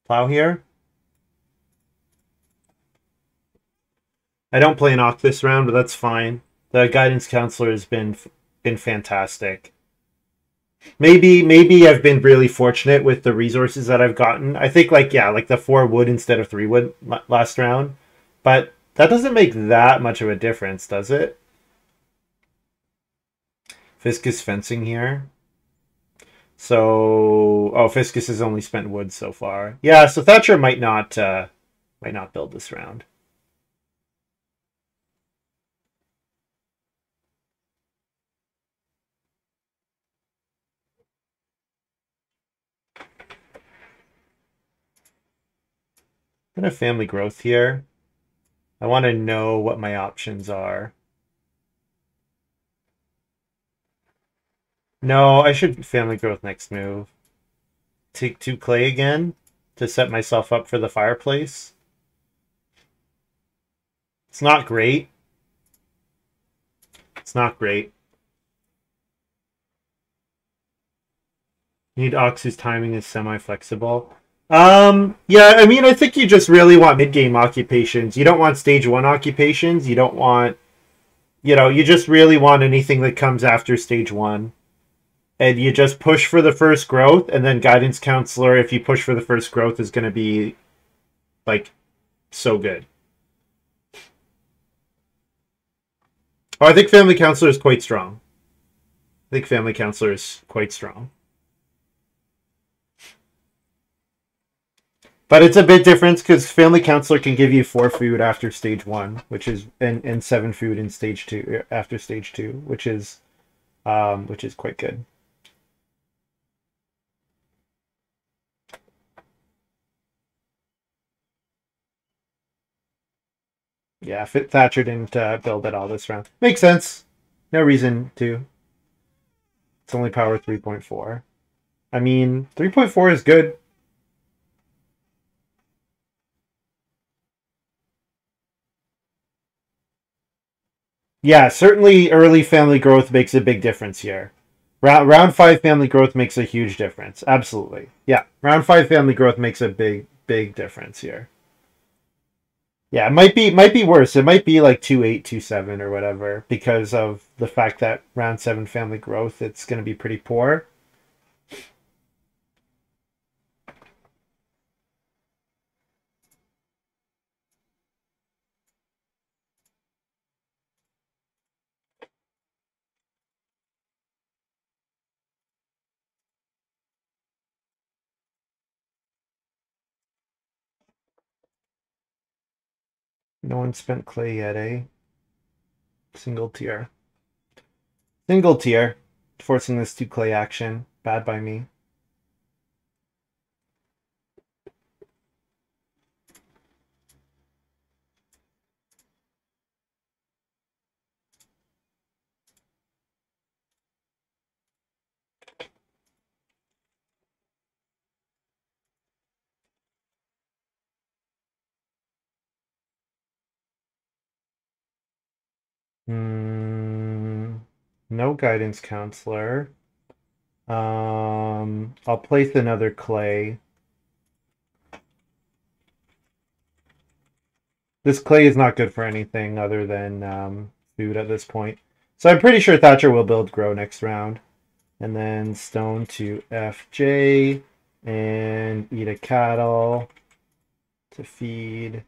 Plow here. I don't play an Oct this round, but that's fine. The guidance counselor has been fantastic. Maybe I've been really fortunate with the resources that I've gotten. I think like the 4 wood instead of 3 wood last round, but that doesn't make that much of a difference, does it? Fiscus fencing here. So Fiscus has only spent wood so far. Yeah, so Thatcher might not build this round. I'm gonna family growth here. I want to know what my options are. No, I should family growth next move. Take 2 clay again to set myself up for the fireplace. It's not great. It's not great. You need Ox whose timing is semi-flexible. Yeah, I mean, I think you just really want mid-game occupations. You don't want stage 1 occupations. You don't want, you just really want anything that comes after stage 1. And you just push for the first growth, and then guidance counselor, if you push for the first growth, is going to be, like, so good. Oh, I think family counselor is quite strong. I think family counselor is quite strong. But it's a bit different because Family Counselor can give you 4 food after stage 1, which is and 7 food in stage 2 after stage 2, which is quite good. Yeah, Thatcher didn't build it all this round. Makes sense. No reason to. It's only power 3.4. I mean, 3.4 is good. Yeah, certainly early family growth makes a big difference here. Round 5 family growth makes a huge difference. Absolutely. Yeah, round 5 family growth makes a big difference here. Yeah, it might be worse. It might be like 2-8, 2-7 or whatever because of the fact that round 7 family growth it's going to be pretty poor. No one spent clay yet, eh? Single tier. Single tier. Forcing this 2 clay action. Bad by me. No guidance counselor. I'll place another clay. This clay is not good for anything other than food at this point. So I'm pretty sure Thatcher will build grow next round. And then stone to FJ and eat a cattle to feed.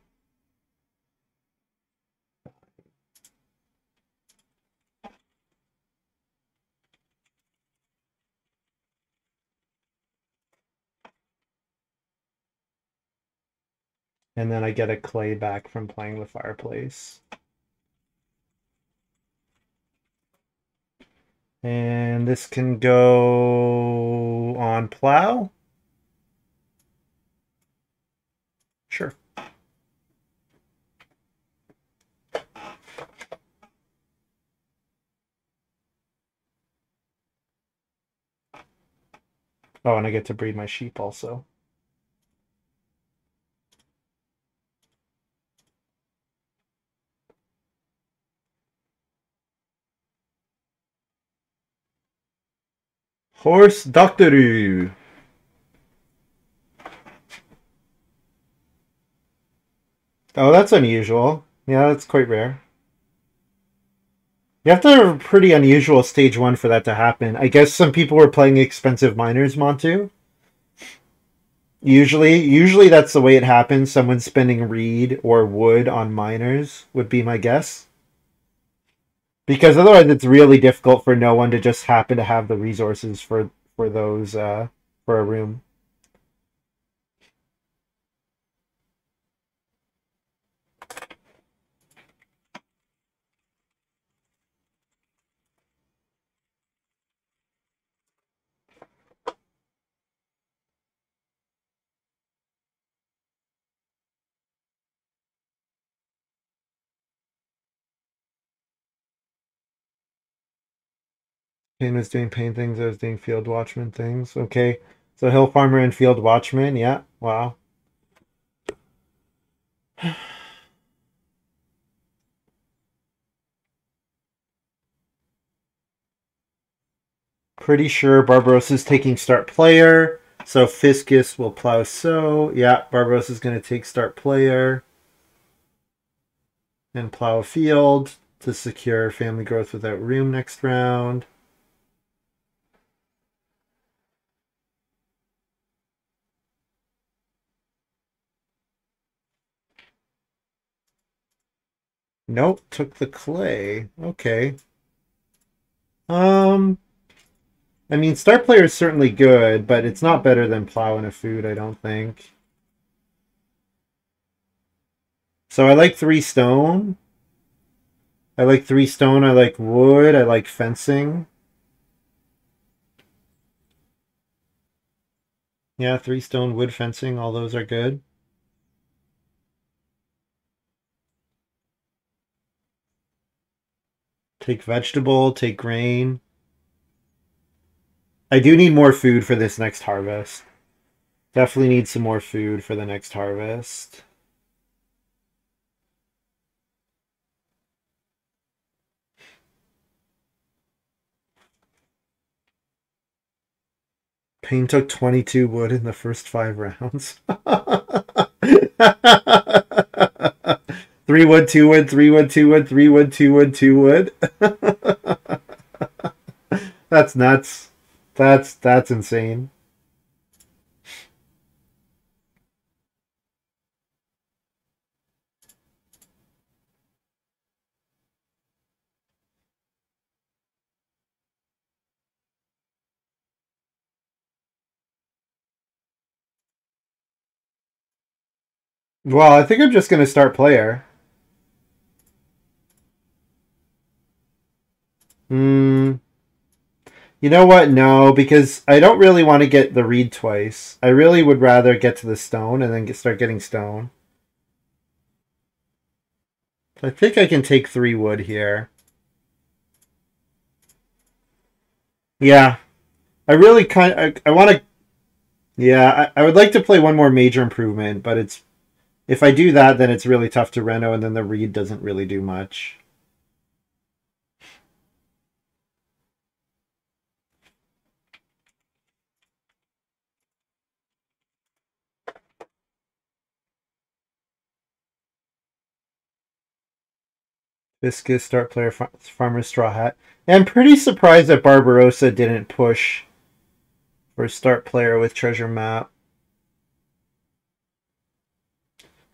And then I get a clay back from playing the fireplace. And this can go on plow. Sure. Oh, and I get to breed my sheep also. Horse Doctoroo. Oh, that's unusual. Yeah, that's quite rare. You have to have a pretty unusual stage 1 for that to happen. I guess some people were playing expensive miners, Montu. Usually that's the way it happens. Someone spending reed or wood on miners would be my guess. Because otherwise it's really difficult for no one to just happen to have the resources for those for a room. Payne was doing pain things, I was doing field watchman things. Okay. So hill farmer and field watchman, yeah. Wow. Pretty sure Barbarossa's taking start player. So Fiscus will plow so. Yeah, Barbarossa's going to take start player. And plow a field to secure family growth without room next round. Nope, took the clay. Okay. I mean, start player is certainly good, but it's not better than plow and a food, I don't think. So I like 3 stone. I like 3 stone. I like wood. I like fencing. Yeah, 3 stone, wood, fencing. All those are good. Take vegetable. Take grain. I do need more food for this next harvest. Definitely need some more food for the next harvest. Payne took 22 wood in the first 5 rounds. 3 wood, 2 wood, 3 wood, 2 wood, 3 wood, 2 wood, 2 wood. That's nuts. That's insane. Well, I think I'm just gonna start player. Hmm. You know what? No, because I don't really want to get the reed twice. I really would rather get to the stone and then start getting stone. I think I can take 3 wood here. Yeah, I really I want to. Yeah, I would like to play one more major improvement, but it's if I do that, then it's really tough to reno, and then the reed doesn't really do much. Viscous, start player, farmer, straw hat. And I'm pretty surprised that Barbarossa didn't push for start player with treasure map.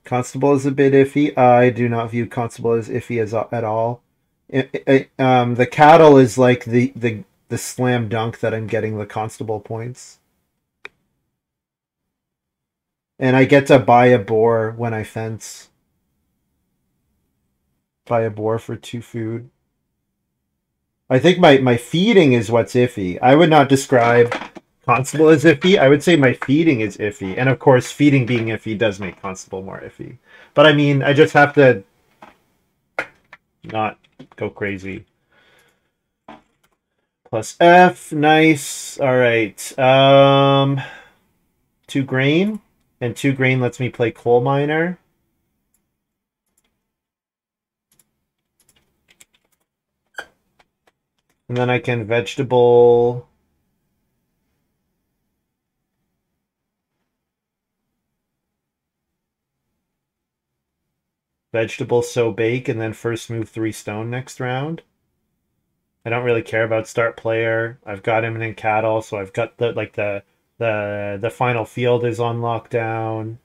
Constable is a bit iffy. I do not view Constable as iffy at all. The cattle is like the slam dunk that I'm getting the Constable points. And I get to buy a boar when I fence. Buy a boar for 2 food. I think my feeding is what's iffy. I would not describe Constable as iffy. I would say my feeding is iffy. And of course, feeding being iffy does make Constable more iffy. But I mean, I just have to not go crazy. Plus F, nice. All right. 2 grain. And 2 grain lets me play coal miner. And then I can vegetable. Vegetable, sow, bake, and then first move 3 stone next round. I don't really care about start player. I've got imminent cattle, so I've got the final field is on lockdown.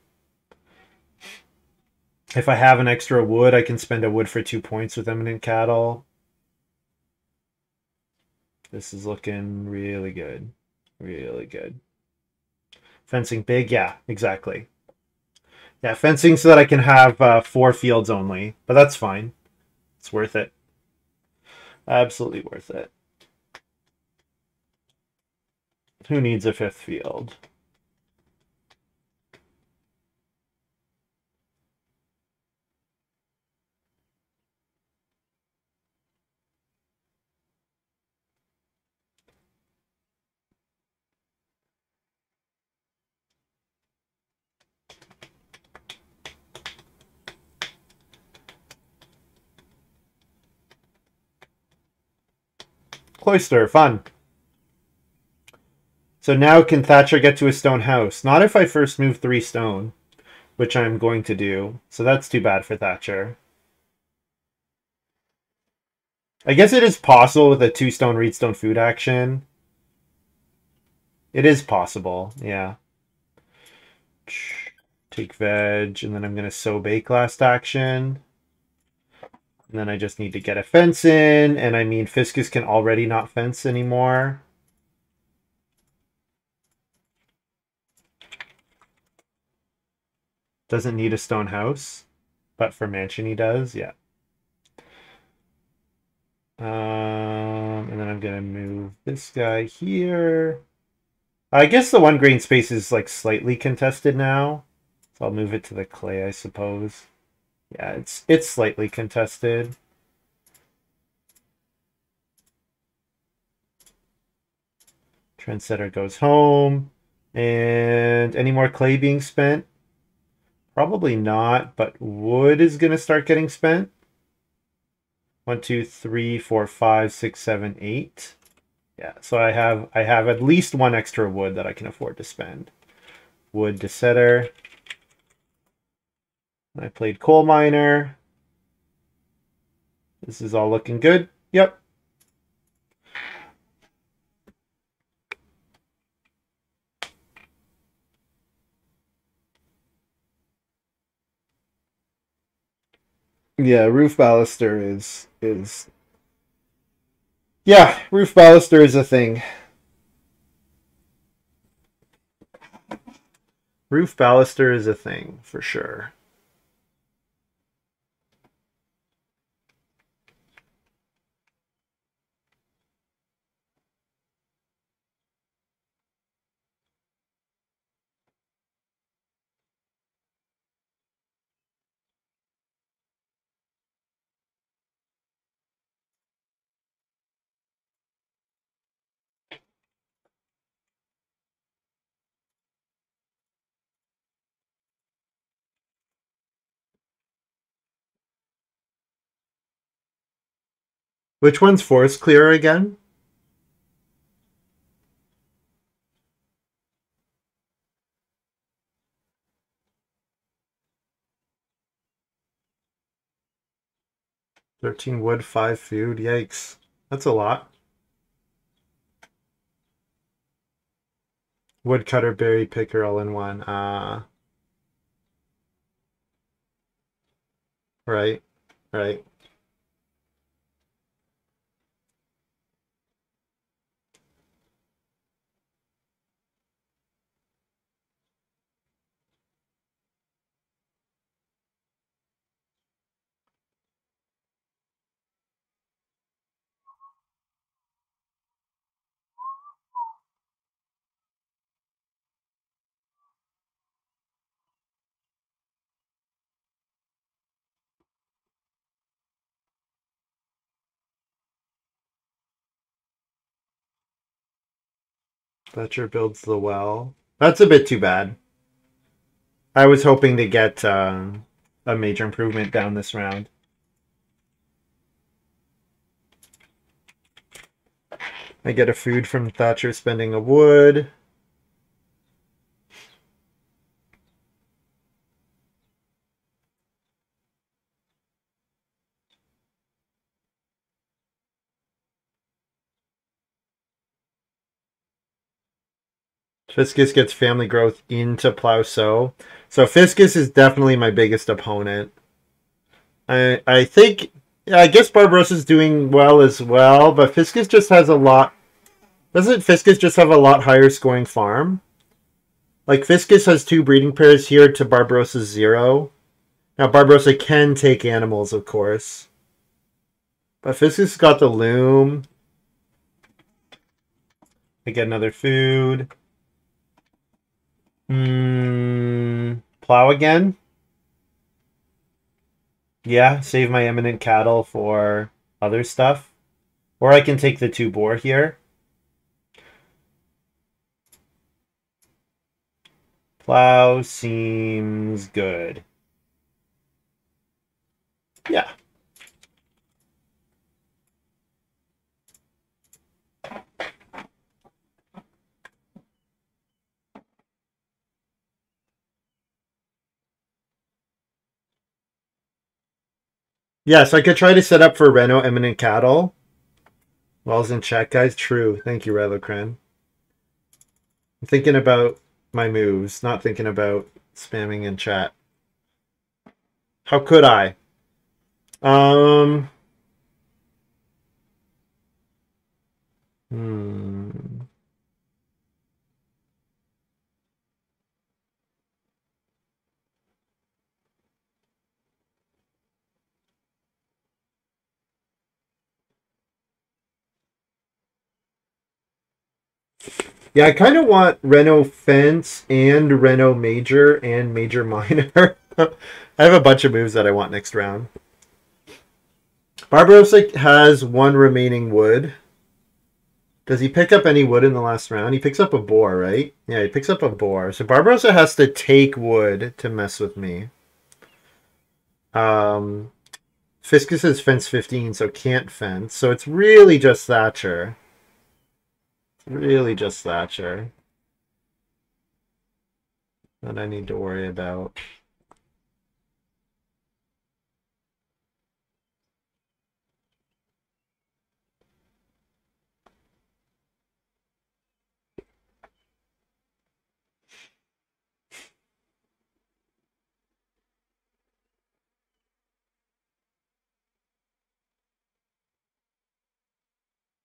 If I have an extra wood, I can spend a wood for 2 points with imminent cattle. This is looking really good. Really good. Fencing big? Yeah, exactly. Yeah, fencing so that I can have 4 fields only. But that's fine. It's worth it. Absolutely worth it. Who needs a 5th field? Cloister, fun. So now can Thatcher get to a stone house? Not if I first move 3 stone, which I'm going to do. So that's too bad for Thatcher. I guess it is possible with a 2 stone reed stone food action. It is possible, yeah. Take veg, and then I'm going to sow bake last action. And then I just need to get a fence in, and I mean Fiscus can already not fence anymore. Doesn't need a stone house. But for mansion he does, yeah. And then I'm gonna move this guy here. I guess the one green space is like slightly contested now. So I'll move it to the clay, I suppose. Yeah, it's slightly contested. Trendsetter goes home. And any more clay being spent? Probably not, but wood is going to start getting spent. 1, 2, 3, 4, 5, 6, 7, 8. Yeah, so I have at least one extra wood that I can afford to spend. Wood to setter. I played coal miner. This is all looking good. Yep. Yeah, roof baluster is yeah, roof baluster is a thing. Roof baluster is a thing for sure. Which one's forest clearer again? $13 wood, 5 food. Yikes. That's a lot. Woodcutter, berry picker, all in one. Right, right. Fletcher builds the well. That's a bit too bad. I was hoping to get a major improvement down this round. I get a food from Thatcher spending a wood. Fiscus gets family growth into plow sow. So Fiscus is definitely my biggest opponent. I think, yeah, I guess Barbarossa's doing well as well, but Fiscus just has a lot. Doesn't Fiscus just have a lot higher scoring farm? Like Fiscus has 2 breeding pairs here to Barbarossa's 0. Now Barbarossa can take animals, of course. But Fiscus got the loom. I get another food. Plow again? Yeah, save my eminent cattle for other stuff. Or I can take the 2 boar here. Plow seems good. Yeah. Yeah, so I could try to set up for Reno Eminent Cattle. Wells in check, guys. True. Thank you, Relocran. I'm thinking about my moves, not thinking about spamming in chat. How could I? Um. Hmm. Yeah, I kind of want Reno Fence and Reno Major and Major Minor. I have a bunch of moves that I want next round. Barbarossa has one remaining wood. Does he pick up any wood in the last round? He picks up a boar, right? Yeah, he picks up a boar. So Barbarossa has to take wood to mess with me. Fiscus is fence 15, so can't fence. So it's really just Thatcher. Really just Thatcher that I need to worry about.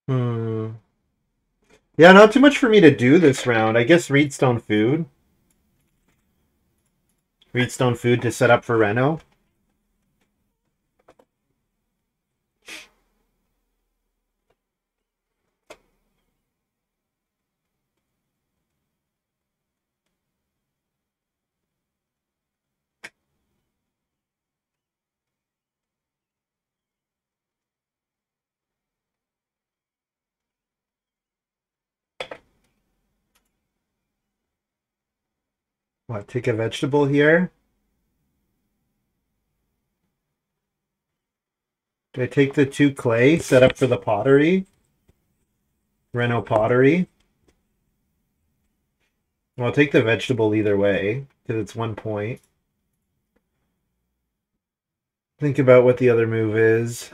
Hmm. Yeah, not too much for me to do this round. I guess Reedstone Food. Reedstone Food to set up for Reno. What, take a vegetable here? Do I take the 2 clay, set up for the pottery? Reno pottery? Well, I'll take the vegetable either way, because it's 1 point. Think about what the other move is.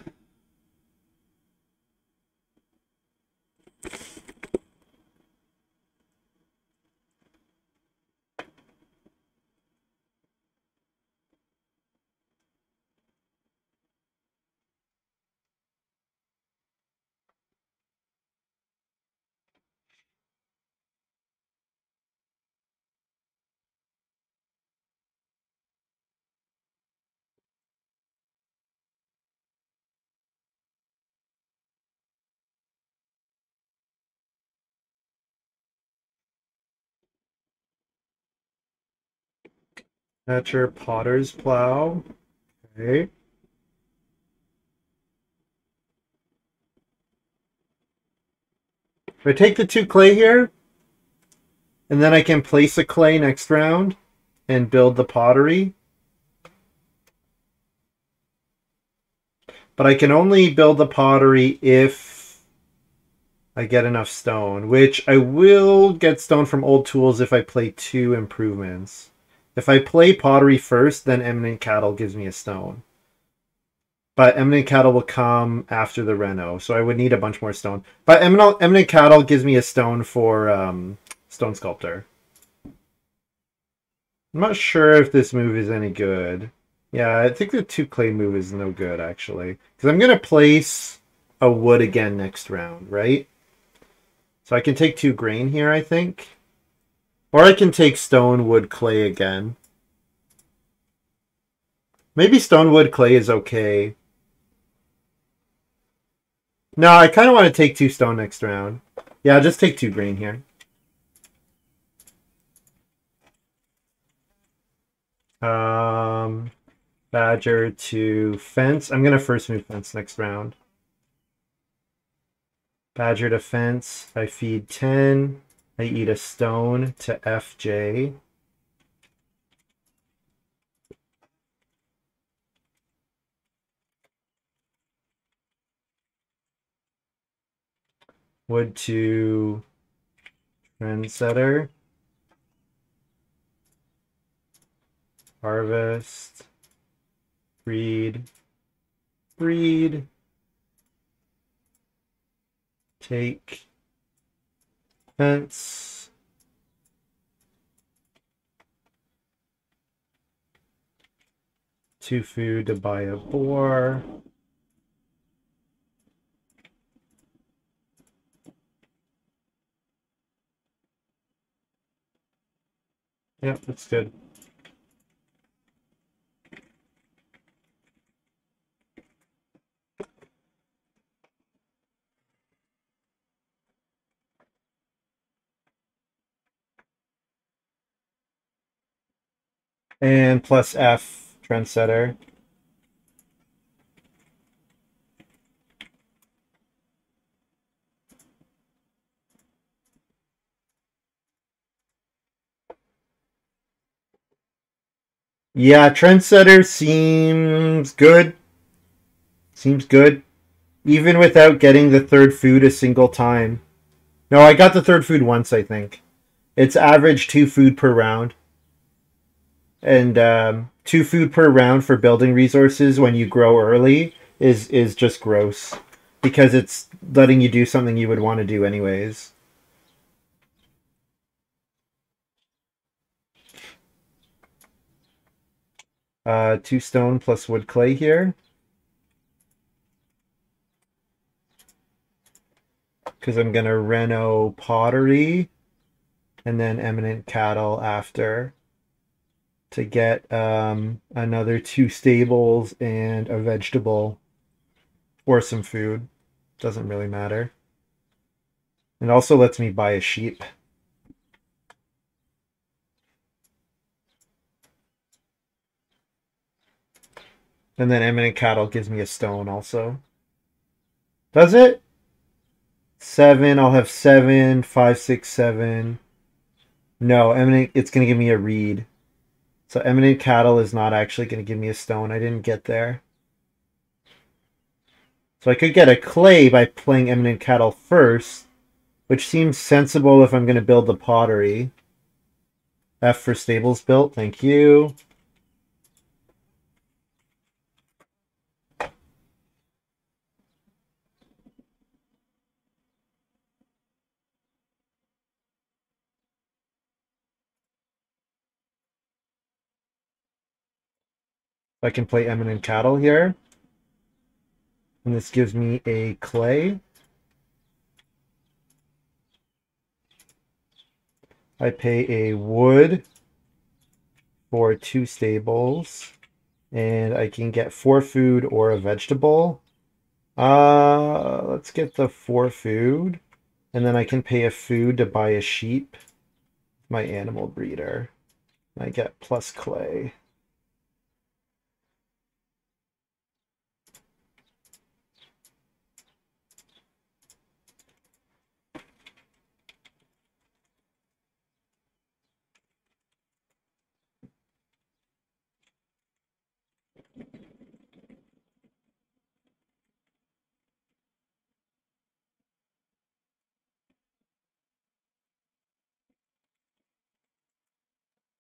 Thatcher Potter's Plow. Okay. If I take the 2 clay here, and then I can place a clay next round and build the pottery. But I can only build the pottery if I get enough stone, which I will get stone from old tools if I play 2 improvements. If I play pottery first, then Eminent Cattle gives me a stone. But Eminent Cattle will come after the Reno, so I would need a bunch more stone. But Eminent Cattle gives me a stone for Stone Sculptor. I'm not sure if this move is any good. Yeah, I think the 2 clay move is no good, actually. Because I'm going to place a wood again next round, right? So I can take 2 grain here, I think. Or I can take stone, wood, clay again. Maybe stone, wood, clay is okay. No, I kind of want to take 2 stone next round. Yeah, I'll just take 2 grain here. Badger to fence. I'm going to first move fence next round. Badger to fence. I feed 10. I eat a stone to FJ. Wood to Trendsetter. Harvest. Breed. Breed. Take. Fence. Two food to buy a boar. Yep, that's good. And plus F, Trendsetter. Yeah, Trendsetter seems good. Seems good. Even without getting the third food a single time. No, I got the third food once, I think. It's average 2 food per round. And 2 food per round for building resources when you grow early is just gross. Because it's letting you do something you would want to do anyways. Two stone plus wood clay here. Because I'm going to reno pottery and then eminent cattle after to get another 2 stables and a vegetable or some food. Doesn't really matter. And also lets me buy a sheep. And then eminent cattle gives me a stone also. Does it? 7, I'll have 7, 5, 6, 7. No, eminent, it's going to give me a reed. So eminent cattle is not actually going to give me a stone. I didn't get there. So I could get a clay by playing eminent cattle first, which seems sensible if I'm going to build the pottery. F for stables built, thank you. I can play eminent cattle here. And this gives me a clay. I pay a wood for 2 stables. And I can get 4 food or a vegetable. Let's get the 4 food. And then I can pay a food to buy a sheep. My animal breeder. I get plus clay.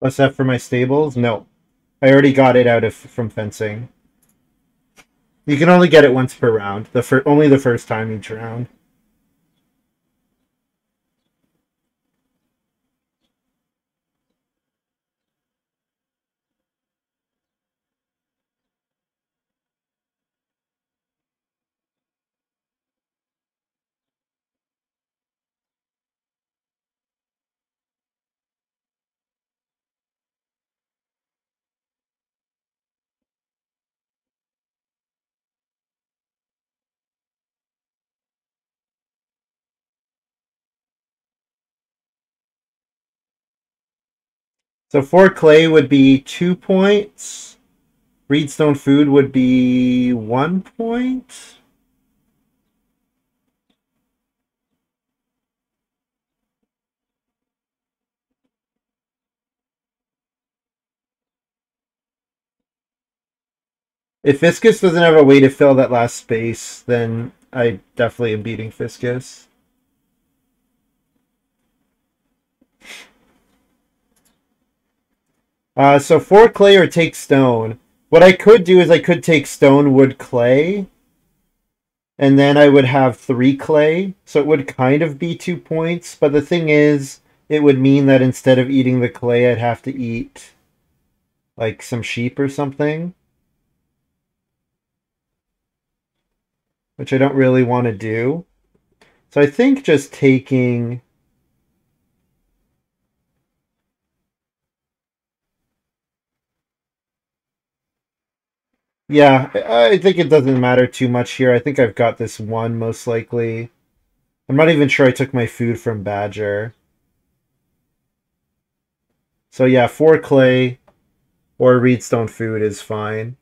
What's that for my stables? No. I already got it out of from fencing. You can only get it once per round. Only the first time each round. So 4 clay would be 2 points. Reedstone food would be 1 point. If Fiscus doesn't have a way to fill that last space, then I definitely am beating Fiscus. So 4 clay or take stone. What I could do is I could take stone, wood, clay. And then I would have 3 clay. So it would kind of be 2 points. But the thing is, it would mean that instead of eating the clay, I'd have to eat like some sheep or something. Which I don't really want to do. So I think just taking... Yeah, I think it doesn't matter too much here. I think I've got this one most likely. I'm not even sure I took my food from Badger. So yeah, 4 clay or Reedstone Food is fine.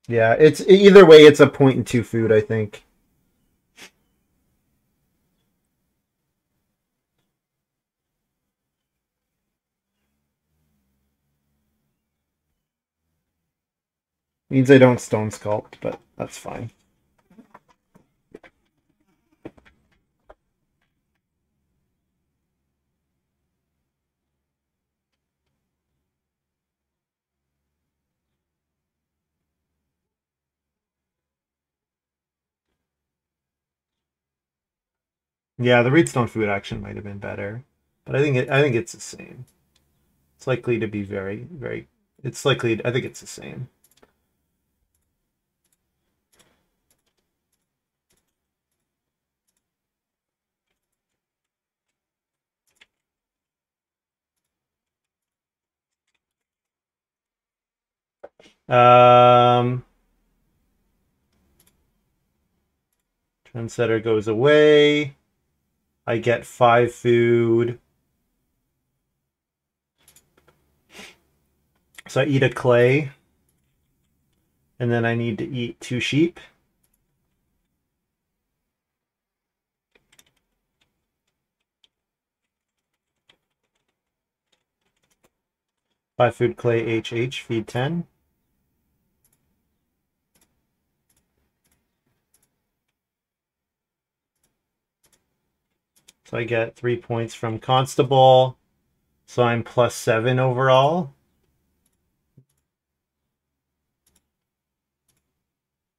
Yeah, it's either way. It's a 0.2 food, I think. Means I don't Stone Sculpt, but that's fine. Yeah, the Reedstone Food action might have been better, but I think it's the same. It's likely to be very, very. It's likely. I think it's the same. Trendsetter goes away. I get 5 food. So I eat a clay. And then I need to eat 2 sheep. Five food clay HH, feed 10. So I get 3 points from Constable. So I'm +7 overall.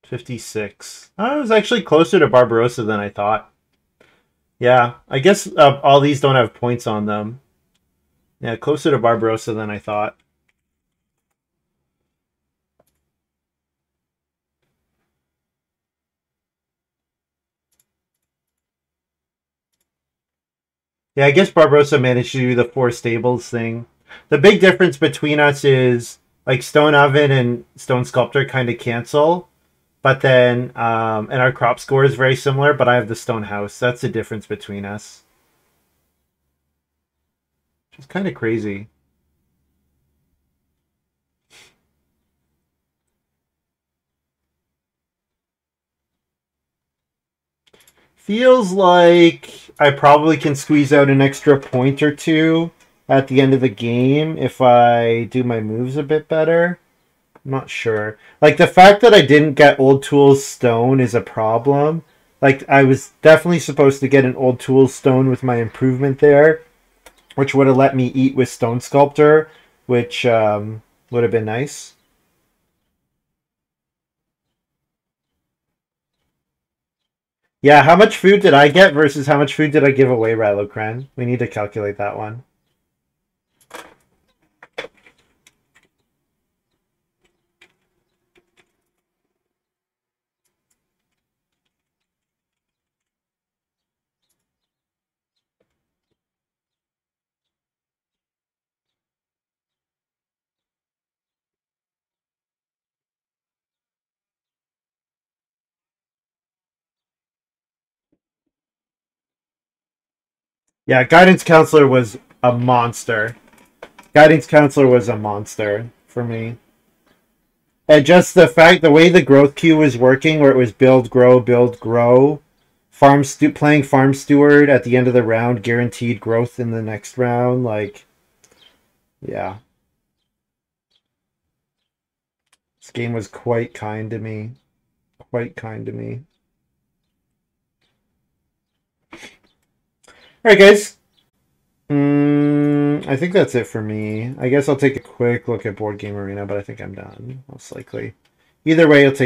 56. I was actually closer to Barbarossa than I thought. Yeah, I guess all these don't have points on them. Yeah, closer to Barbarossa than I thought. Yeah, I guess Barbarossa managed to do the 4 stables thing. The big difference between us is like Stone Oven and Stone Sculptor kind of cancel, but then and our crop score is very similar, but I have the Stone House. That's the difference between us. Which is kind of crazy. Feels like I probably can squeeze out an extra point or two at the end of the game if I do my moves a bit better. I'm not sure. Like, the fact that I didn't get Old Tools Stone is a problem. Like, I was definitely supposed to get an Old Tools Stone with my improvement there, which would have let me eat with Stone Sculptor, which would have been nice. Yeah, how much food did I get versus how much food did I give away, Rylocran? We need to calculate that one. Yeah, Guidance Counselor was a monster. Guidance Counselor was a monster for me. And just the way the growth queue was working, where it was build, grow, playing Farm Steward at the end of the round, guaranteed growth in the next round. Like, yeah. This game was quite kind to me. Quite kind to me. Alright, guys. I think that's it for me. I guess I'll take a quick look at Board Game Arena, but I think I'm done, most likely. Either way, I'll take